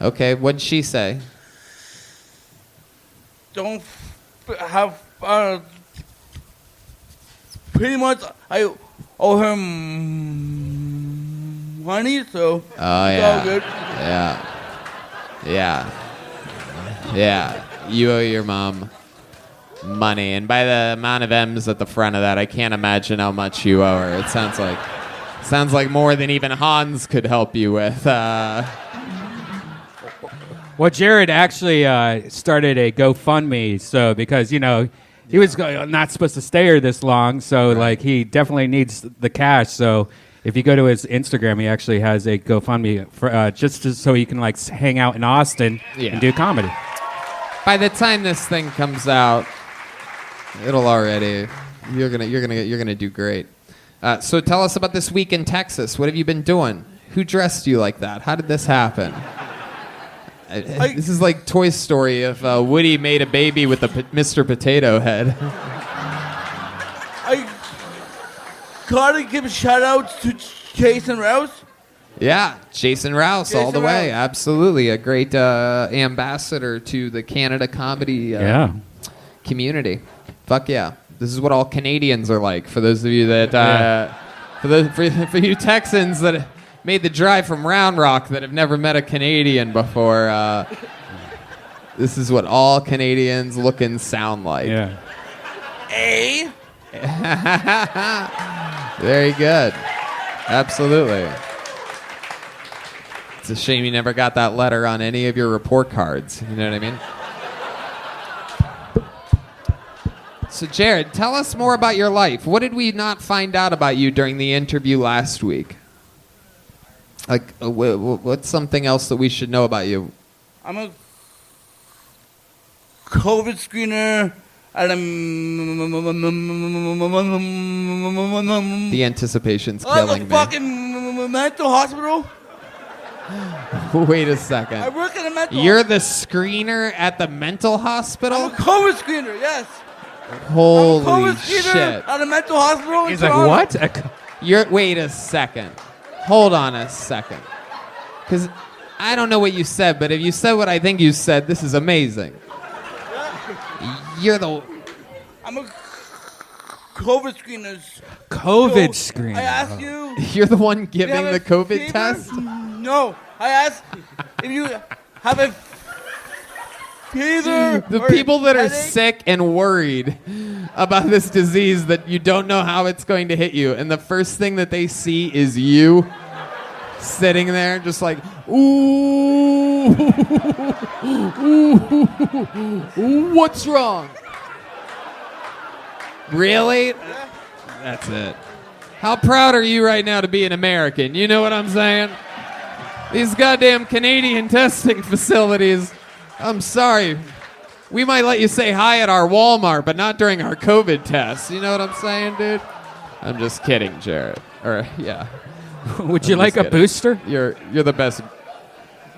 Okay, what'd she say? Don't have. Pretty much, I owe her money, so Oh, yeah. it's all good. Yeah. You owe your mom money. And by the amount of M's at the front of that, I can't imagine how much you owe her. It sounds like more than even Hans could help you with. Well, Jared actually started a GoFundMe, so because he was not supposed to stay here this long, so like he definitely needs the cash. So if you go to his Instagram, he actually has a GoFundMe for just so he can like hang out in Austin Yeah. and do comedy. By the time this thing comes out, it'll already. You're gonna do great. So tell us about this week in Texas. What have you been doing? Who dressed you like that? How did this happen? This is like Toy Story if Woody made a baby with a Mr. Potato Head. I gotta give shout outs to Jason Rouse. Yeah, Jason Rouse all the Jason way. Rouse. Absolutely. A great ambassador to the Canada comedy community. Fuck yeah. This is what all Canadians are like. For those of you that, for you Texans that made the drive from Round Rock that have never met a Canadian before, this is what all Canadians look and sound like. Yeah. Very good. Absolutely. It's a shame you never got that letter on any of your report cards. You know what I mean? So, Jared, tell us more about your life. What did we not find out about you during the interview last week? Like, what's something else that we should know about you? I'm a COVID screener at a. The anticipation's I'm killing a me. fucking mental hospital. Wait a I second. work in a mental. You're the screener at the mental hospital? I'm a COVID screener. Yes. Holy I'm a COVID screener shit. at a mental hospital. He's like, what? Wait a second. Hold on a second. Because I don't know what you said, but if you said what I think you said, this is amazing. You're the... I'm a COVID screener. COVID So, screener. I asked you. You're the one you giving have the a COVID fever? test? No. I asked if you have a fever. The or people that are headache. sick and worried about this disease that you don't know how it's going to hit you, and the first thing that they see is you sitting there just like, ooh, ooh, what's wrong? Really? That's it. How proud are you right now to be an American? You know what I'm saying? These goddamn Canadian testing facilities, I'm sorry. We might let you say hi at our Walmart, but not during our COVID tests. You know what I'm saying, dude? I'm just kidding, Jared. Or, yeah. Would you I'm like just a kidding. booster? You're the best.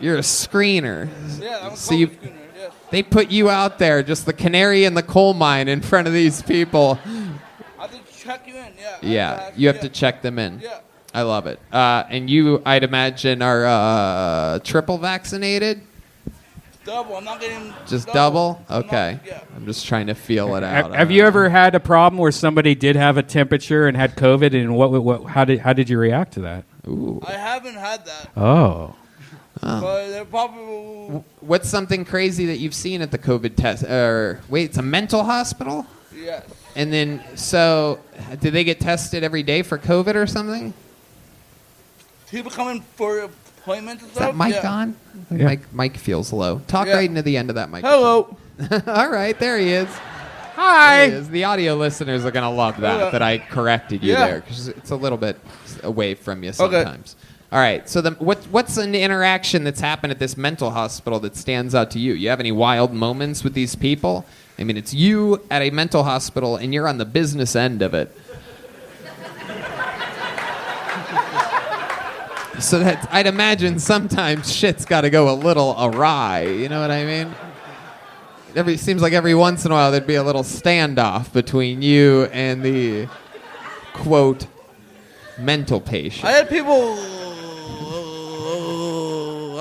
You're a screener. Yeah, I'm a So COVID screener. Yes. they put you out there, just the canary in the coal mine in front of these people. I have to check you in. Yeah. Yeah, you have to check them in. Yeah. I love it. And you, I'd imagine, are triple vaccinated? Double. I'm not getting. Just double? I'm not- Okay. yeah. I'm just trying to feel it out. Have you ever had a problem where somebody did have a temperature and had COVID, and how did you react to that? Ooh. I haven't had that, Oh. but they're probably. What's something crazy that you've seen at the COVID test? Wait, it's a mental hospital? Yes. And then, so, do they get tested every day for COVID or something? People coming for appointments and Is that stuff. mic yeah. on? Yeah. Mic feels low. Talk Yeah. right into the end of that mic. Hello. All right, there he is. Hi. There he is. The audio listeners are going to love that I corrected you Yeah. there, because it's a little bit away from you sometimes. All right, so what's an interaction that's happened at this mental hospital that stands out to you? You have any wild moments with these people? I mean, it's you at a mental hospital, and you're on the business end of it. So that I'd imagine sometimes shit's got to go a little awry. You know what I mean? Seems like every once in a while there'd be a little standoff between you and the quote mental patient. I had people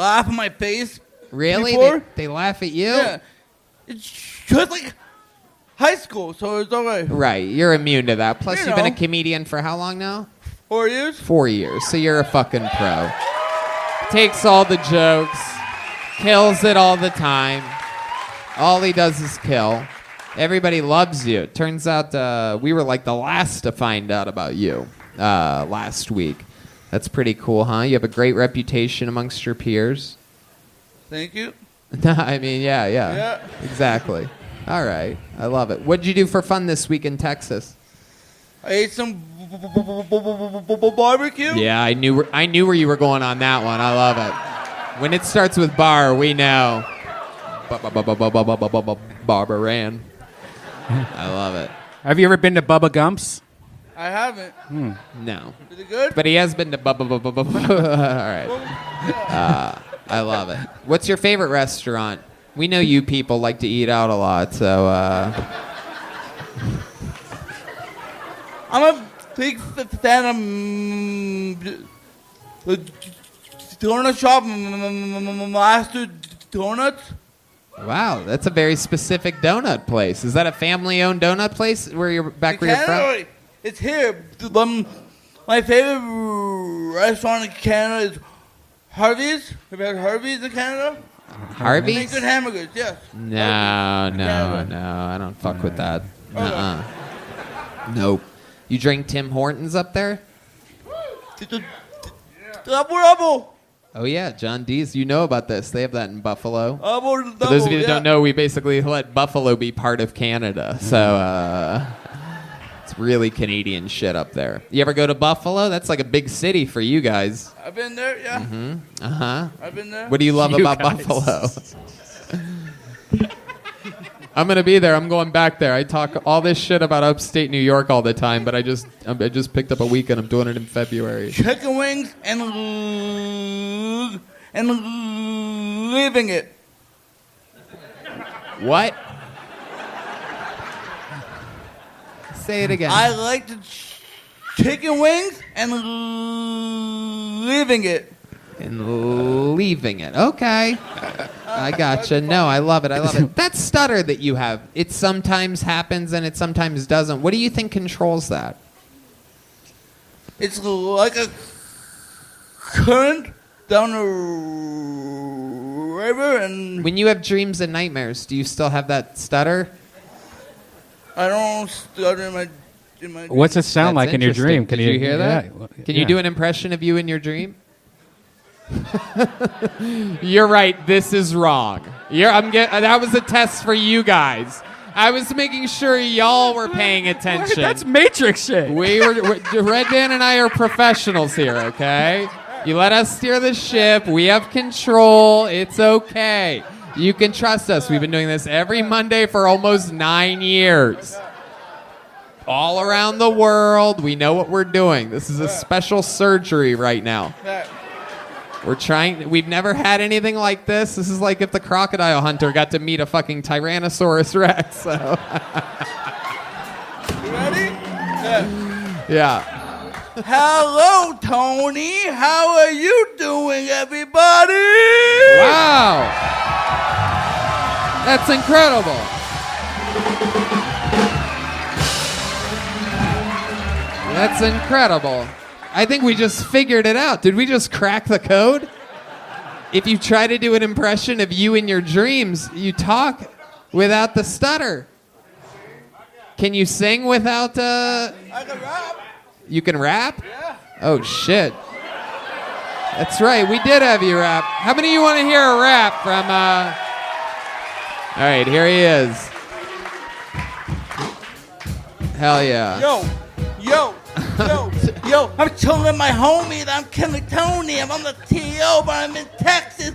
laugh in my face. Really? Before? They laugh at you? Yeah. It's just like high school, so it's okay. Right, you're immune to that. Plus, You you've been a know. comedian for how long now? 4 years? 4 years, so you're a fucking pro. Takes all the jokes, kills it all the time. All he does is kill. Everybody loves you. It turns out we were like the last to find out about you last week. That's pretty cool, huh? You have a great reputation amongst your peers. Thank you. I mean, yeah. Exactly. All right. I love it. What'd you do for fun this week in Texas? I ate some barbecue. Yeah, I knew where you were going on that one. I love it. When it starts with bar, we know. Barbara Ran. I love it. Have you ever been to Bubba Gump's? I haven't. No. Is it good? But he has been to All right. I love it. What's your favorite restaurant? We know you people like to eat out a lot, so I'm a big fan of the donut shop, Master Donuts. wow, that's a very specific donut place. Is that a family-owned donut place where you're back where you're from? Canada, it's here. My favorite restaurant in Canada is Harvey's. Have you had Harvey's in Canada? They make Harvey's? good hamburgers, yes. No, Canada. I don't fuck with that. Nope. You drink Tim Hortons up there? Double. Oh yeah, John D's. You know about this. They have that in Buffalo. Double. For those of you that don't know, we basically let Buffalo be part of Canada. So it's really Canadian shit up there. You ever go to Buffalo? That's like a big city for you guys. I've been there, yeah. Mm-hmm. Uh-huh. I've been there. What do you love about Buffalo? I'm gonna be there. I'm going back there. I talk all this shit about upstate New York all the time, but I just picked up a weekend. I'm doing it in February. Chicken wings and leaving it. What? Say it again. I like the chicken wings and leaving it. And leaving it. Okay. I gotcha. No, I love it. I love it. That stutter that you have, it sometimes happens and it sometimes doesn't. What do you think controls that? It's like a current down the river, and When you have dreams and nightmares, do you still have that stutter? I don't stutter in my. What's it sound That's like in your dream? interesting. Did you hear that? Yeah. Can you do an impression of you in your dream? You're right. This is wrong. That was a test for you guys. I was making sure y'all were paying attention. That's Matrix shit. Redban and I are professionals here, okay? You let us steer the ship. We have control. It's okay. You can trust us. We've been doing this every Monday for almost 9 years. All around the world, we know what we're doing. This is a special surgery right now. We've never had anything like this. This is like if the crocodile hunter got to meet a fucking Tyrannosaurus Rex. So. You ready? Yeah. Hello, Tony. How are you doing, everybody? Wow. That's incredible. That's incredible. I think we just figured it out. Did we just crack the code? If you try to do an impression of you in your dreams, you talk without the stutter. Can you sing without I can rap. You can rap? Yeah. Oh shit. That's right. We did have you rap. How many of you want to hear a rap from All right, here he is. Hell yeah. Yo, I'm chilling with my homies. I'm killing Tony. I'm on the TO, but I'm in Texas.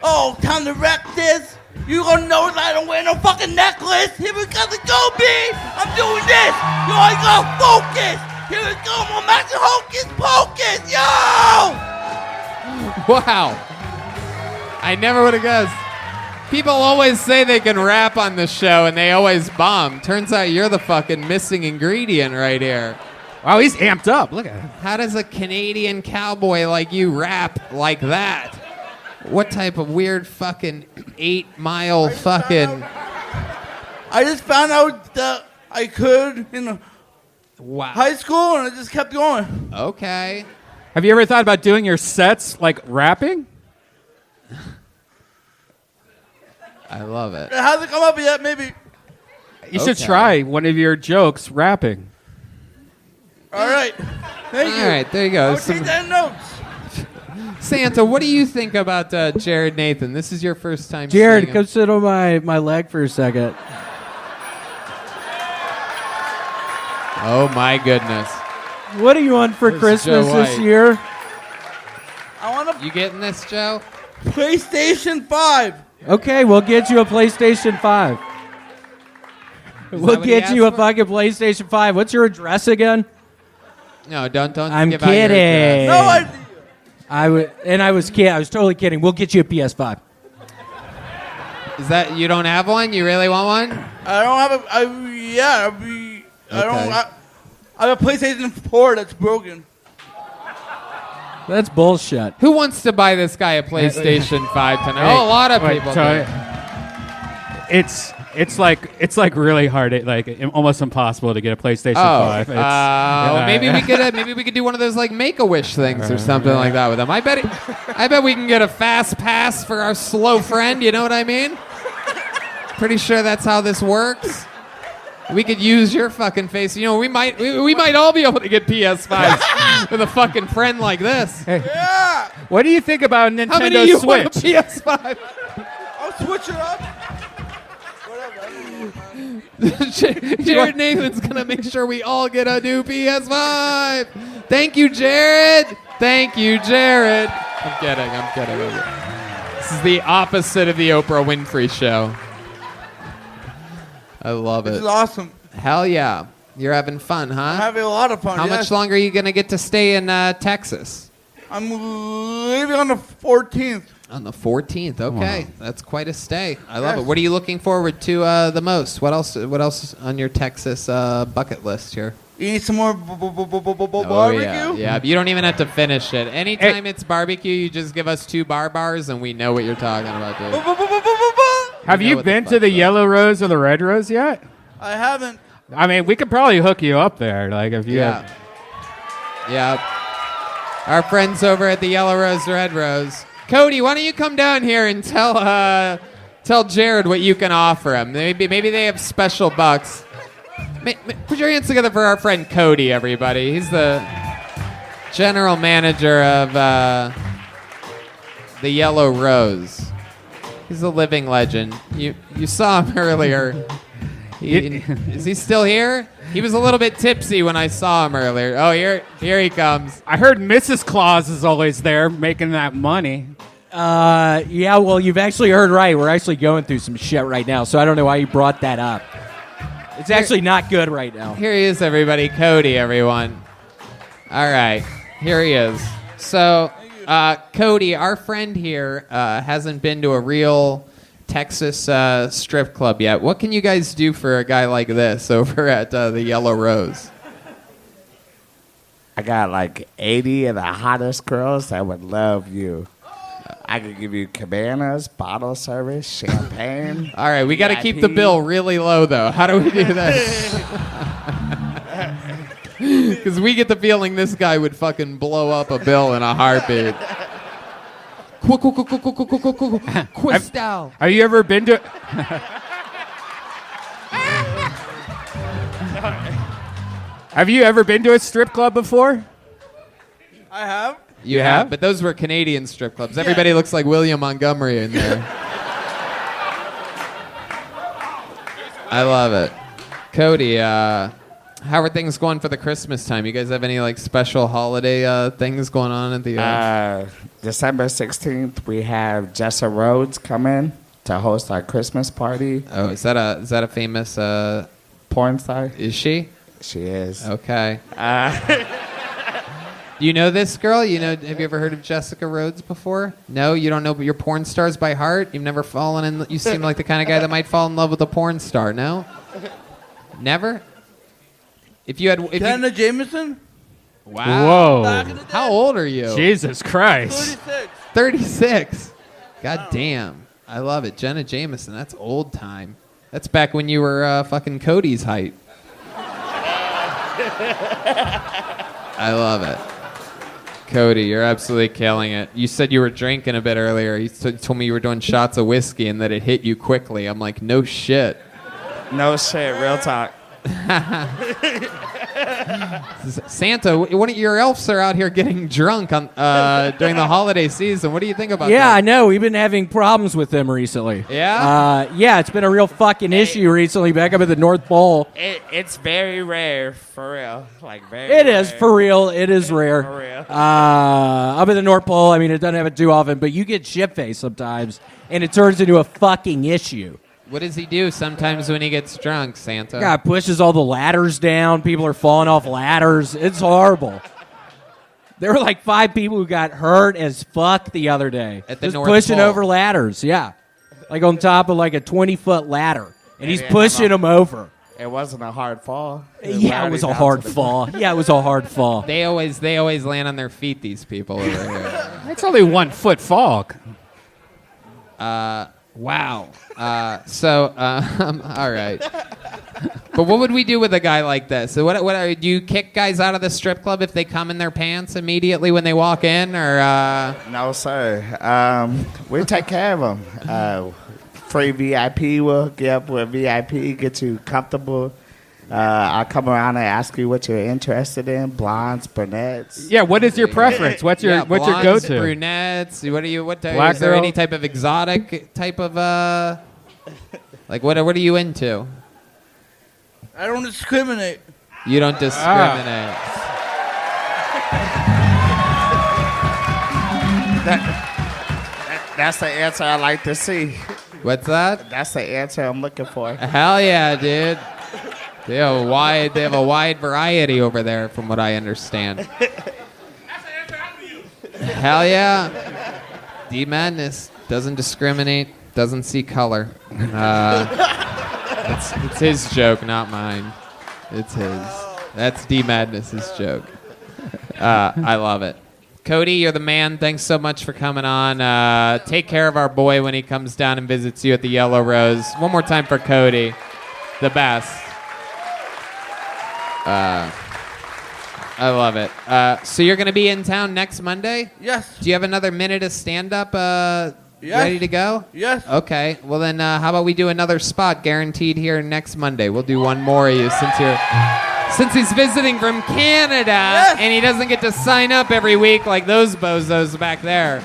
Oh, time to wreck this. You gonna know that I don't wear no fucking necklace. Here we go, go, B. I'm doing this. Yo, I got focus. Here we go, I'm Max Hocus Pocus. Yo! Wow. I never would have guessed. People always say they can rap on the show, and they always bomb. Turns out you're the fucking missing ingredient right here. Wow, he's amped up. Look at him. How does a Canadian cowboy like you rap like that? What type of weird fucking 8-mile fucking... I just found out that I could in Wow. high school, and I just kept going. Okay. Have you ever thought about doing your sets like rapping? I love it. It hasn't come up yet, maybe. You should Okay. try one of your jokes rapping. All right. Thank you. All right, there you go. I'll Some- take that notes. Santa, what do you think about Jared Nathan? This is your first time Jared, seeing come him. sit on my leg for a second. Oh, my goodness. What are you on for There's Christmas Joe this White. year? I want a You getting this, Joe? PlayStation 5. Okay, we'll get you a PlayStation 5. that We'll what he get you a asked for? fucking PlayStation 5. What's your address again? No, don't I'm give out your kidding. address. No, I was totally kidding. We'll get you a PS5. Is that you don't have one? You really want one? I don't have a. I have a PlayStation 4 that's broken. That's bullshit. Who wants to buy this guy a PlayStation 5 tonight? Oh, a lot of Wait, people. so do. it's like really hard, almost impossible to get a PlayStation 5. Well, maybe we could do one of those like Make-A-Wish things or something like that with them. I bet we can get a fast pass for our slow friend. You know what I mean? Pretty sure that's how this works. We could use your fucking face. You know, we might all be able to get PS5s with a fucking friend like this. Yeah. What do you think about How many Nintendo of you want a Switch? PS5? I'll switch it up. Jared Nathan's gonna make sure we all get a new PS5. Thank you, Jared. Thank you, Jared. I'm kidding. This is the opposite of the Oprah Winfrey show. I love This it. is awesome. Hell yeah. You're having fun, huh? I'm having a lot of fun. How yes. much longer are you gonna get to stay in Texas? I'm leaving on the 14th. On the 14th. Okay, that's quite a stay. I love Yes. it. What are you looking forward to the most? What else on your Texas bucket list here? Eat some more Oh, barbecue. yeah. You don't even have to finish it. Anytime it's barbecue, you just give us 2 bars, and we know what you're talking about, dude. Have know you what the been to fuck's the up. Yellow Rose or the Red Rose yet? I haven't. I mean, we could probably hook you up there. Like if you Yeah. Yeah. Our friends over at the Yellow Rose, Red Rose. Cody, why don't you come down here and tell Jared what you can offer him? Maybe they have special bucks. Put your hands together for our friend Cody, everybody. He's the general manager of the Yellow Rose. He's a living legend. You saw him earlier. Is he still here? He was a little bit tipsy when I saw him earlier. Oh, here he comes. I heard Mrs. Claus is always there making that money. Yeah, well, you've actually heard right. We're actually going through some shit right now, so I don't know why you brought that up. It's actually not good right now. Here he is, everybody. Cody, everyone. All right. Here he is. So, Cody, our friend here, hasn't been to a real Texas strip club yet. What can you guys do for a guy like this over at the Yellow Rose? I got like 80 of the hottest girls that would love you. I could give you cabanas, bottle service, champagne. All right, we got to keep the VIP. bill really low, though. How do we do that? Because we get the feeling this guy would fucking blow up a bill in a heartbeat. Quistal. Have you ever been to? Have you ever been to a strip club before? I have. You have? But those were Canadian strip clubs. Everybody looks like William Montgomery in there. I love it. Cody, how are things going for the Christmas time? You guys have any like special holiday things going on at the December 16th, we have Jessa Rhodes coming to host our Christmas party. Oh, is that a famous Porn star? is she? She is. Okay. You know this girl? Have you ever heard of Jessica Rhodes before? No, you don't know your porn stars by heart? You've never fallen in you seem like the kind of guy that might fall in love with a porn star, no? Never? Jenna Jameson? Wow. Whoa! How old are you? Jesus Christ! 36. 36. God damn. I love it. Jenna Jameson, that's old time. That's back when you were fucking Cody's height. I love it. Cody, you're absolutely killing it. You said you were drinking a bit earlier. You told me you were doing shots of whiskey and that it hit you quickly. I'm like, no shit. No shit, real talk. Santa, one of your elves are out here getting drunk on during the holiday season. What do you think about that? Yeah, I know. We've been having problems with them recently. Yeah? Yeah, it's been a real fucking issue recently back up at the North Pole. It's very rare, for real. Like, very It rare. is, for real. It is rare. For real. Up at the North Pole, I mean, it doesn't happen too often, but you get shit-faced sometimes, and it turns into a fucking issue. What does he do sometimes when he gets drunk, Santa? Guy pushes all the ladders down. People are falling off ladders. It's horrible. There were like 5 people who got hurt as fuck the other day. At the just North pushing Pole. over ladders, yeah. Like on top of like a 20-foot ladder. And he's Yeah, pushing them over. It wasn't a hard fall. Yeah, it was a hard fall. Yeah, it was a hard fall. They always land on their feet, these people over here. It's only 1 foot fall. Wow. All right. But what would we do with a guy like this? So do you kick guys out of the strip club if they come in their pants immediately when they walk in, or? No, sir. We take care of them. Free VIP. We'll get up with VIP, get you comfortable. I'll come around and ask you what you're interested in. Blondes, brunettes. Yeah, what is your preference? What's your blondes, go-to? brunettes. What Black is there girl? any type of exotic type of like what are you into? I don't discriminate. You don't discriminate. That's the answer I like to see. What's that? That's the answer I'm looking for. Hell yeah, dude. They have a wide variety over there, from what I understand. Hell yeah. D Madness doesn't discriminate, doesn't see color. It's his joke, not mine. It's his. That's D Madness's joke. I love it. Cody, you're the man. Thanks so much for coming on. Take care of our boy when he comes down and visits you at the Yellow Rose. One more time for Cody. The best. I love it. So you're going to be in town next Monday? Yes. Do you have another minute of stand-up Yes. ready to go? Yes. Okay. Well, then how about we do another spot guaranteed here next Monday? We'll do one more of you since he's visiting from Canada, Yes. and he doesn't get to sign up every week like those bozos back there.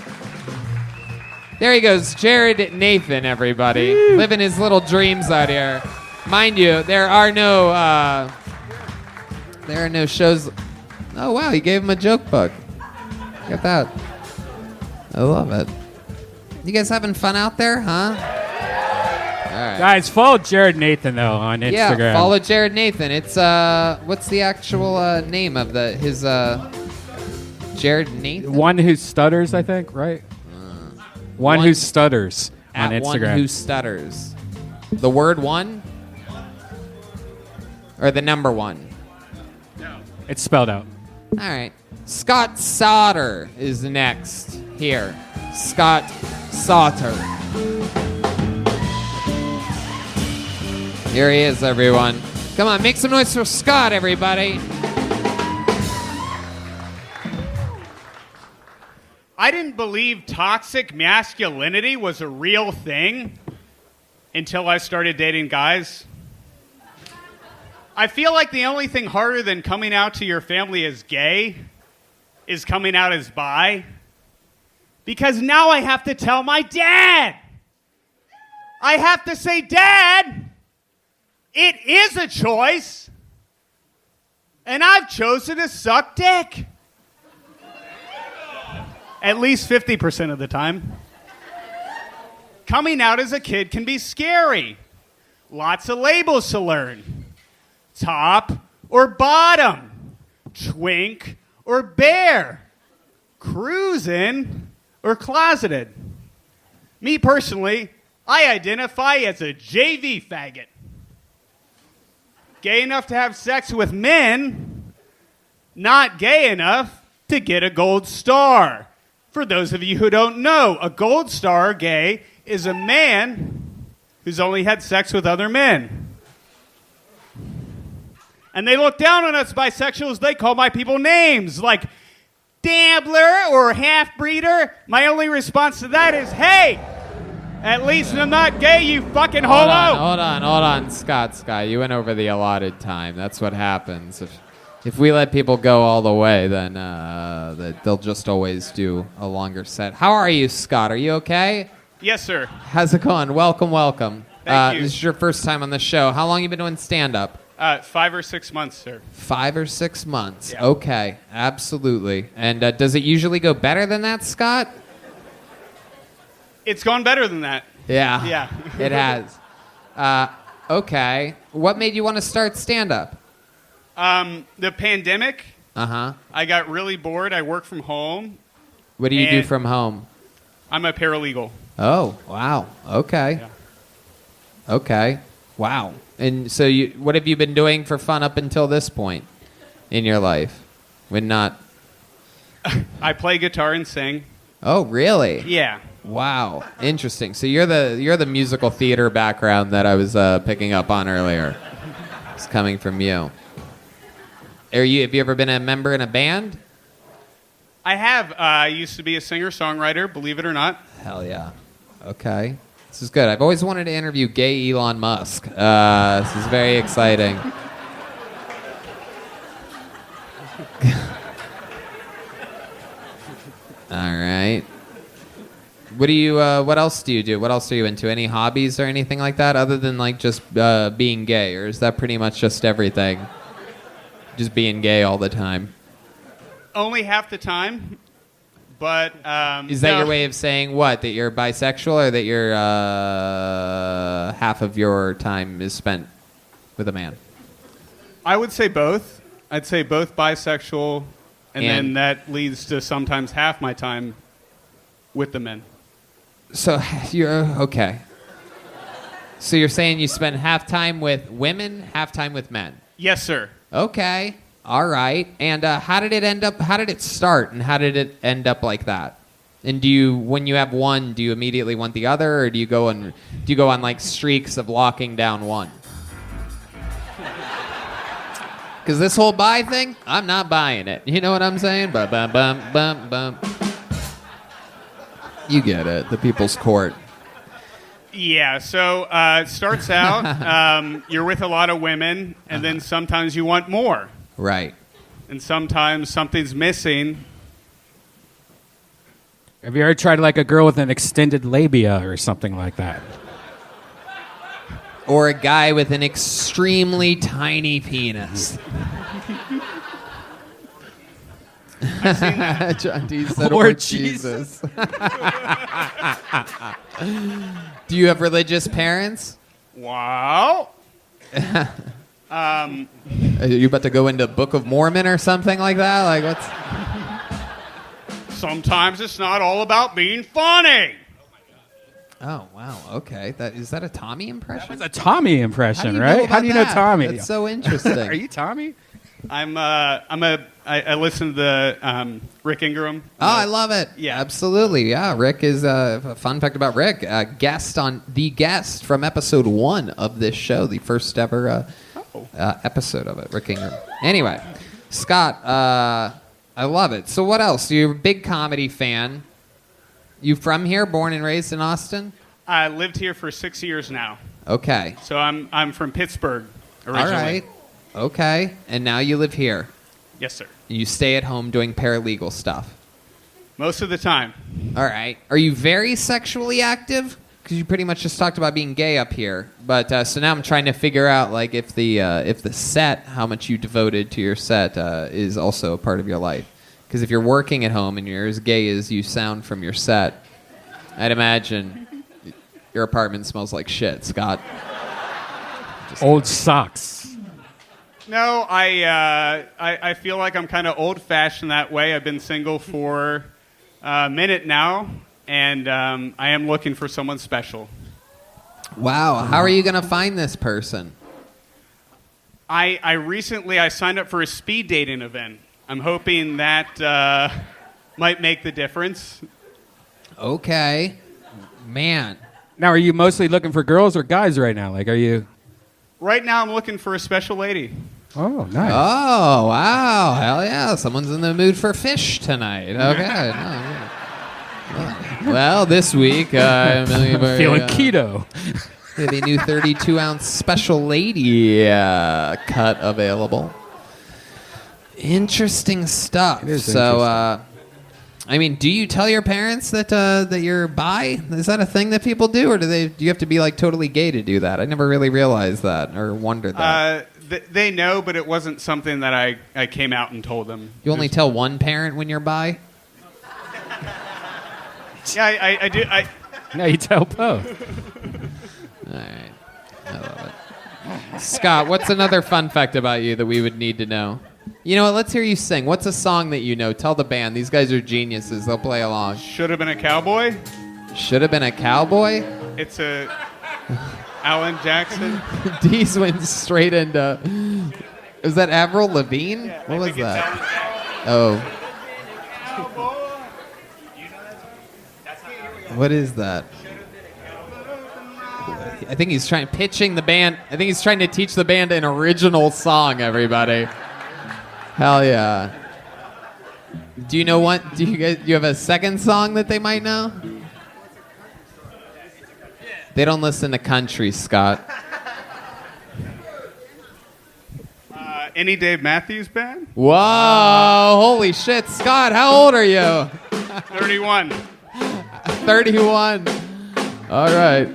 There he goes, Jared Nathan, everybody. Living his little dreams out here. Mind you, there are no shows. Oh, wow, he gave him a joke book. Look at that. I love it. You guys having fun out there, huh? All right. Guys, follow Jared Nathan, though, on Instagram. Yeah, follow Jared Nathan. It's, what's the actual name of his Jared Nathan? One who stutters, I think, right? One who stutters on At Instagram. One who stutters. The word one? Or the number one? It's spelled out. All right. Scott Sauter is next here. Scott Sauter. Here he is, everyone. Come on, make some noise for Scott, everybody. I didn't believe toxic masculinity was a real thing until I started dating guys. I feel like the only thing harder than coming out to your family as gay is coming out as bi. Because now I have to tell my dad. I have to say, Dad, it is a choice. And I've chosen to suck dick. At least 50% of the time. Coming out as a kid can be scary. Lots of labels to learn. Top or bottom. Twink or bear. Cruising or closeted. Me personally, I identify as a JV faggot. Gay enough to have sex with men, not gay enough to get a gold star For those of you who don't know, a gold star gay is a man who's only had sex with other men. And they look down on us bisexuals. They call my people names like dabbler or half-breeder. My only response to that is, hey, at least I'm not gay, you fucking holo. Hold on, Scott. You went over the allotted time. That's what happens. If we let people go all the way, then they'll just always do a longer set. How are you, Scott? Are you okay? Yes, sir. How's it going? Welcome. Thank you. This is your first time on the show. How long you been doing stand-up? 5 or 6 months, sir. 5 or 6 months. Yeah. Okay, absolutely. And does it usually go better than that, Scott? It's gone better than that. Yeah. Yeah. It has. Okay. What made you want to start stand-up? The pandemic, Uh-huh. I got really bored. I work from home. What do you do And- from home? I'm a paralegal. Oh, wow. Okay. Yeah. Okay. Wow. And so what have you been doing for fun up until this point in your life? When not... I play guitar and sing. Oh, really? Yeah. Wow. Interesting. So you're the musical theater background that I was picking up on earlier. It's coming from you. Have you ever been a member in a band? I have. I used to be a singer-songwriter, believe it or not. Hell yeah. Okay. This is good. I've always wanted to interview gay Elon Musk. This is very exciting. All right. What else do you do? What else are you into? Any hobbies or anything like that other than like just being gay? Or is that pretty much just everything? Just being gay all the time? Only half the time, but... Is that no. your way of saying what? That you're bisexual or that you're half of your time is spent with a man? I would say both. I'd say both bisexual, and then that leads to sometimes half my time with the men. So you're okay. So you're saying you spend half time with women, half time with men? Yes, sir. Okay. All right. And how did it end up? How did it start, and how did it end up like that? And when you have one, do you immediately want the other, or do you go on like streaks of locking down one? Because this whole bi thing, I'm not buying it. You know what I'm saying? Bum bum bum bum bum. You get it. The People's Court. Yeah, so it starts out, you're with a lot of women, and then sometimes you want more. Right. And sometimes something's missing. Have you ever tried like a girl with an extended labia or something like that? Or a guy with an extremely tiny penis. I've seen that. John D said, Or or Jesus. Do you have religious parents? Wow. Are you about to go into Book of Mormon or something like that? Like what's... Sometimes it's not all about being funny. Oh, wow. Okay. Is that a Tommy impression? It's a Tommy impression, How do you right? know How do you know about that? Tommy? That's so interesting. Are you Tommy? I listen to the Rick Ingram. Oh, I love it. Yeah. Absolutely. Yeah, Rick is a fun fact about Rick. Guest from episode 1 of this show, the first ever episode of it, Rick Ingram. Anyway, Scott, I love it. So what else? You're a big comedy fan. You from here, born and raised in Austin? I lived here for 6 years now. Okay. So I'm from Pittsburgh originally. All right. Okay. And now you live here. Yes, sir. You stay at home doing paralegal stuff. Most of the time. All right. Are you very sexually active? Because you pretty much just talked about being gay up here. But so now I'm trying to figure out like if the set, how much you devoted to your set is also a part of your life. Because if you're working at home and you're as gay as you sound from your set, I'd imagine your apartment smells like shit, Scott. Old socks. No, I feel like I'm kind of old-fashioned that way. I've been single for a minute now, and I am looking for someone special. Wow. How are you going to find this person? I recently signed up for a speed dating event. I'm hoping that might make the difference. Okay. Man. Now, are you mostly looking for girls or guys right now? Like, are you? Right now, I'm looking for a special lady. Oh, nice. Oh, wow. Hell yeah. Someone's in the mood for fish tonight. Okay. Well, this week, I'm feeling keto. The new 32-ounce special lady cut available. Interesting stuff. It is so, I mean, do you tell your parents that that you're bi? Is that a thing that people do, or do you have to be like totally gay to do that? I never really realized that or wondered that. They know, but it wasn't something that I came out and told them. You only tell one parent when you're bi? Yeah, I do. No, you tell both. All right. I love it. Scott, what's another fun fact about you that we would need to know? You know what? Let's hear you sing. What's a song that you know? Tell the band. These guys are geniuses. They'll play along. Should have been a cowboy. Should have been a cowboy? It's a Alan Jackson. Deez went straight into... Was that Avril Lavigne? Yeah, what was think it's that? Alan Jackson. Oh. What is that? I think he's pitching the band. I think he's trying to teach the band an original song, everybody. Hell yeah. Do you know what? Do you have a second song that they might know? They don't listen to country, Scott. Any Dave Matthews Band? Whoa, holy shit. Scott, how old are you? 31. 31. All right.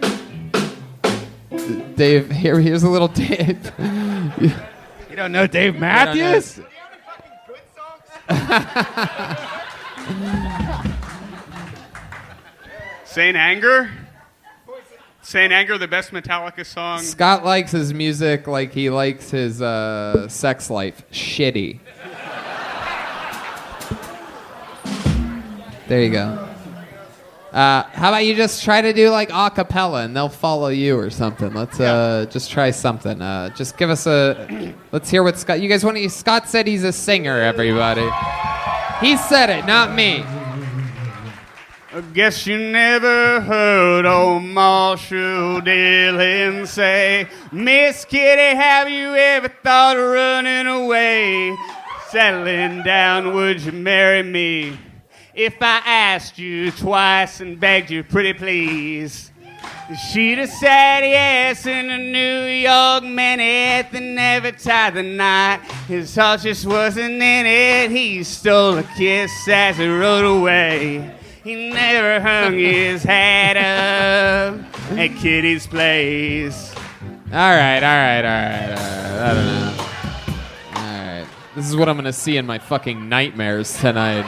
Dave, here's a little Dave. You don't know Dave Matthews? Saint Anger? Saint Anger, the best Metallica song. Scott likes his music like he likes his sex life. Shitty. There you go. How about you just try to do like a cappella and they'll follow you or something. Let's just try something. Just give us let's hear what Scott, you guys want to, Scott said he's a singer, everybody. He said it, not me. I guess you never heard old Marshall Dillon say, Miss Kitty, have you ever thought of running away? Settling down, would you marry me? If I asked you twice and begged you pretty please, she'd have said yes in a New York minute. Then every time the night his heart just wasn't in it. He stole a kiss as he rode away. He never hung his hat up at Kitty's place. All right. I don't know. All right. This is what I'm going to see in my fucking nightmares tonight.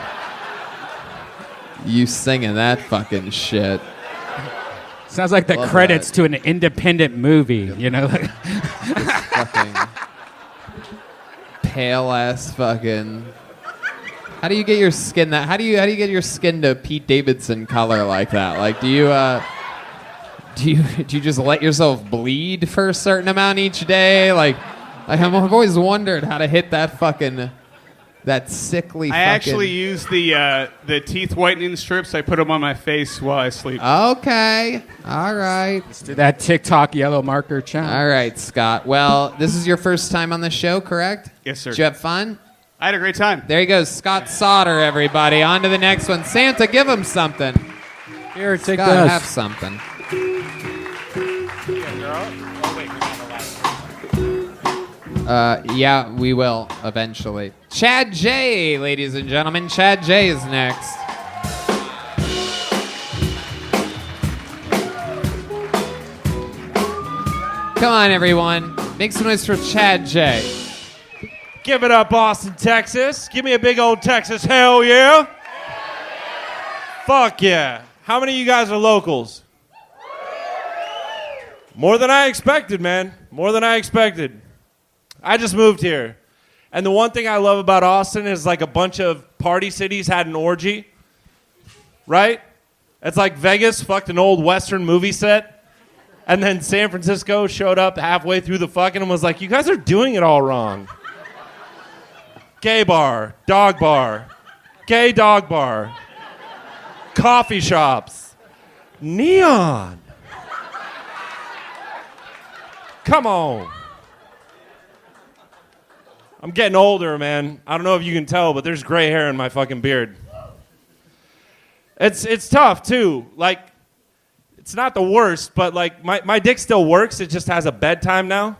You singing that fucking shit. Sounds like the Love credits that. to an independent movie, you know? This fucking pale ass fucking. How do you get your skin that? How do you get your skin to Pete Davidson color like that? Like, do you just let yourself bleed for a certain amount each day? Like I've always wondered how to hit that fucking. That sickly I actually use the teeth whitening strips. I put them on my face while I sleep. Okay. All right. Let's do that TikTok yellow marker challenge. All right, Scott. Well, this is your first time on the show, correct? Yes, sir. Did you have fun? I had a great time. There he goes, Scott Sauter, everybody. On to the next one. Santa, give him something. Here, take Scott, this. have something. Yeah, we will eventually. Chad J, ladies and gentlemen. Chad J is next. Come on, everyone. Make some noise for Chad J. Give it up, Austin, Texas. Give me a big old Texas hell yeah. Fuck yeah. How many of you guys are locals? More than I expected, man. More than I expected. I just moved here. And the one thing I love about Austin is like a bunch of party cities had an orgy. Right? It's like Vegas fucked an old Western movie set. And then San Francisco showed up halfway through the fucking and was like, you guys are doing it all wrong. Gay bar, dog bar, gay dog bar, coffee shops, neon. Come on. I'm getting older, man. I don't know if you can tell, but there's gray hair in my fucking beard. It's tough, too. Like, it's not the worst, but, like, my dick still works. It just has a bedtime now.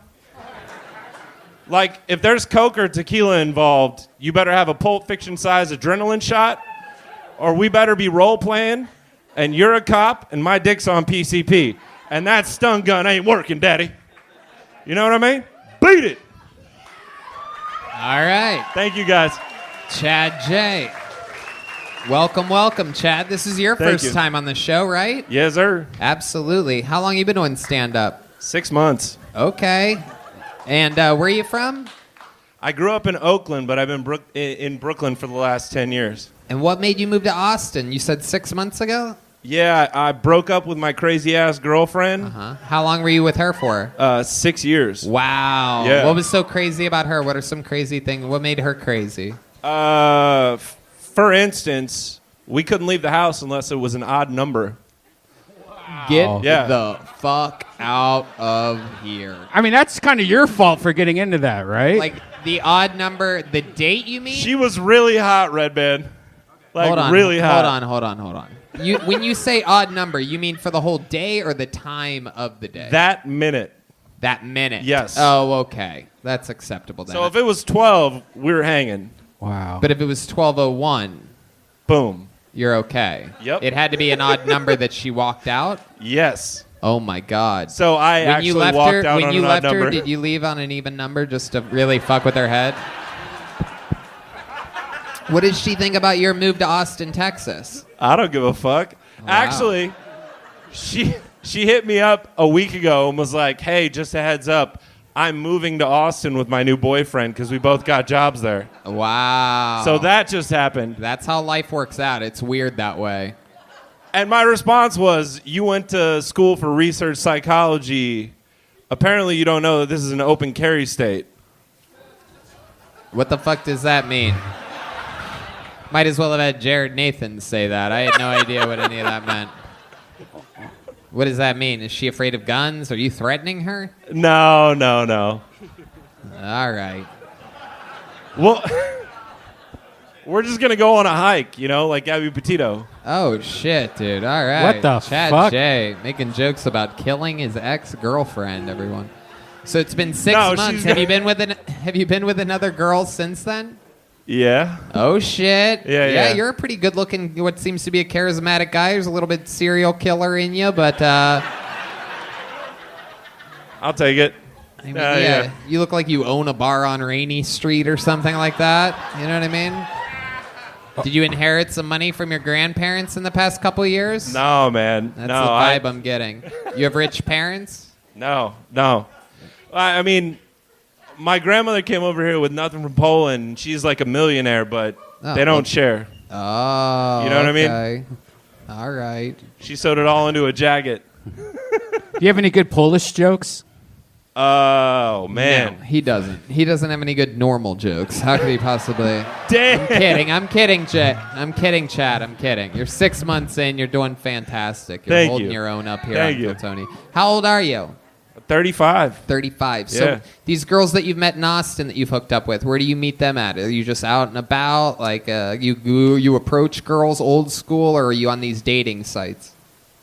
Like, if there's Coke or tequila involved, you better have a Pulp Fiction-sized adrenaline shot, or we better be role-playing, and you're a cop, and my dick's on PCP. And that stun gun ain't working, daddy. You know what I mean? Beat it. All right. Thank you, guys. Chad J. Welcome, Chad. This is your Thank first you. time on the show, right? Yes, sir. Absolutely. How long you been doing stand-up? 6 months. Okay. And where are you from? I grew up in Oakland, but I've been in Brooklyn for the last 10 years. And what made you move to Austin? You said 6 months ago? Yeah, I broke up with my crazy-ass girlfriend. Uh-huh. How long were you with her for? 6 years. Wow. Yeah. What was so crazy about her? What are some crazy things? What made her crazy? For instance, we couldn't leave the house unless it was an odd number. Get Yeah. the fuck out of here. I mean, that's kind of your fault for getting into that, right? Like the odd number, the date you mean? She was really hot, Redban. Like, hold on, really hot. Hold on. When you say odd number, you mean for the whole day or the time of the day? That minute. That minute. Yes. Oh, okay. That's acceptable then. So if it was 12, we were hanging. Wow. But if it was 12:01, boom. You're okay. Yep. It had to be an odd number that she walked out? Yes. Oh my God. So I actually walked out on an odd number. Did you leave on an even number just to really fuck with her head? What did she think about your move to Austin, Texas? I don't give a fuck. Wow. Actually, she hit me up a week ago and was like, "Hey, just a heads up, I'm moving to Austin with my new boyfriend because we both got jobs there." Wow. So that just happened. That's how life works out. It's weird that way. And my response was, "You went to school for research psychology. Apparently, you don't know that this is an open carry state." What the fuck does that mean? Might as well have had Jared Nathan say that. I had no idea what any of that meant. What does that mean? Is she afraid of guns? Are you threatening her? No. All right. Well, we're just going to go on a hike, like Gabby Petito. Oh, shit, dude. All right. What the Chad fuck? J making jokes about killing his ex-girlfriend, everyone. So it's been 6 No, months. she's Have you been with another girl since then? Yeah. Oh, shit. Yeah. You're a pretty good-looking, what seems to be a charismatic guy. There's a little bit serial killer in you, but... I'll take it. I mean, yeah, you look like you own a bar on Rainy Street or something like that. You know what I mean? Did you inherit some money from your grandparents in the past couple of years? No, man. That's no, the vibe I'm getting. You have rich parents? No. I mean, my grandmother came over here with nothing from Poland. She's like a millionaire, but they don't share. Oh, you know what I mean? Okay. All right. She sewed it all into a jacket. Do you have any good Polish jokes? Oh, man. No, he doesn't. He doesn't have any good normal jokes. How could he possibly? Damn. I'm kidding, Chad. I'm kidding. You're 6 months in. You're doing fantastic. You're Thank holding you. your own up here, Thank Uncle you. Tony. How old are you? 35. 35. Yeah. So these girls that you've met in Austin that you've hooked up with, where do you meet them at? Are you just out and about? Like you approach girls old school, or are you on these dating sites?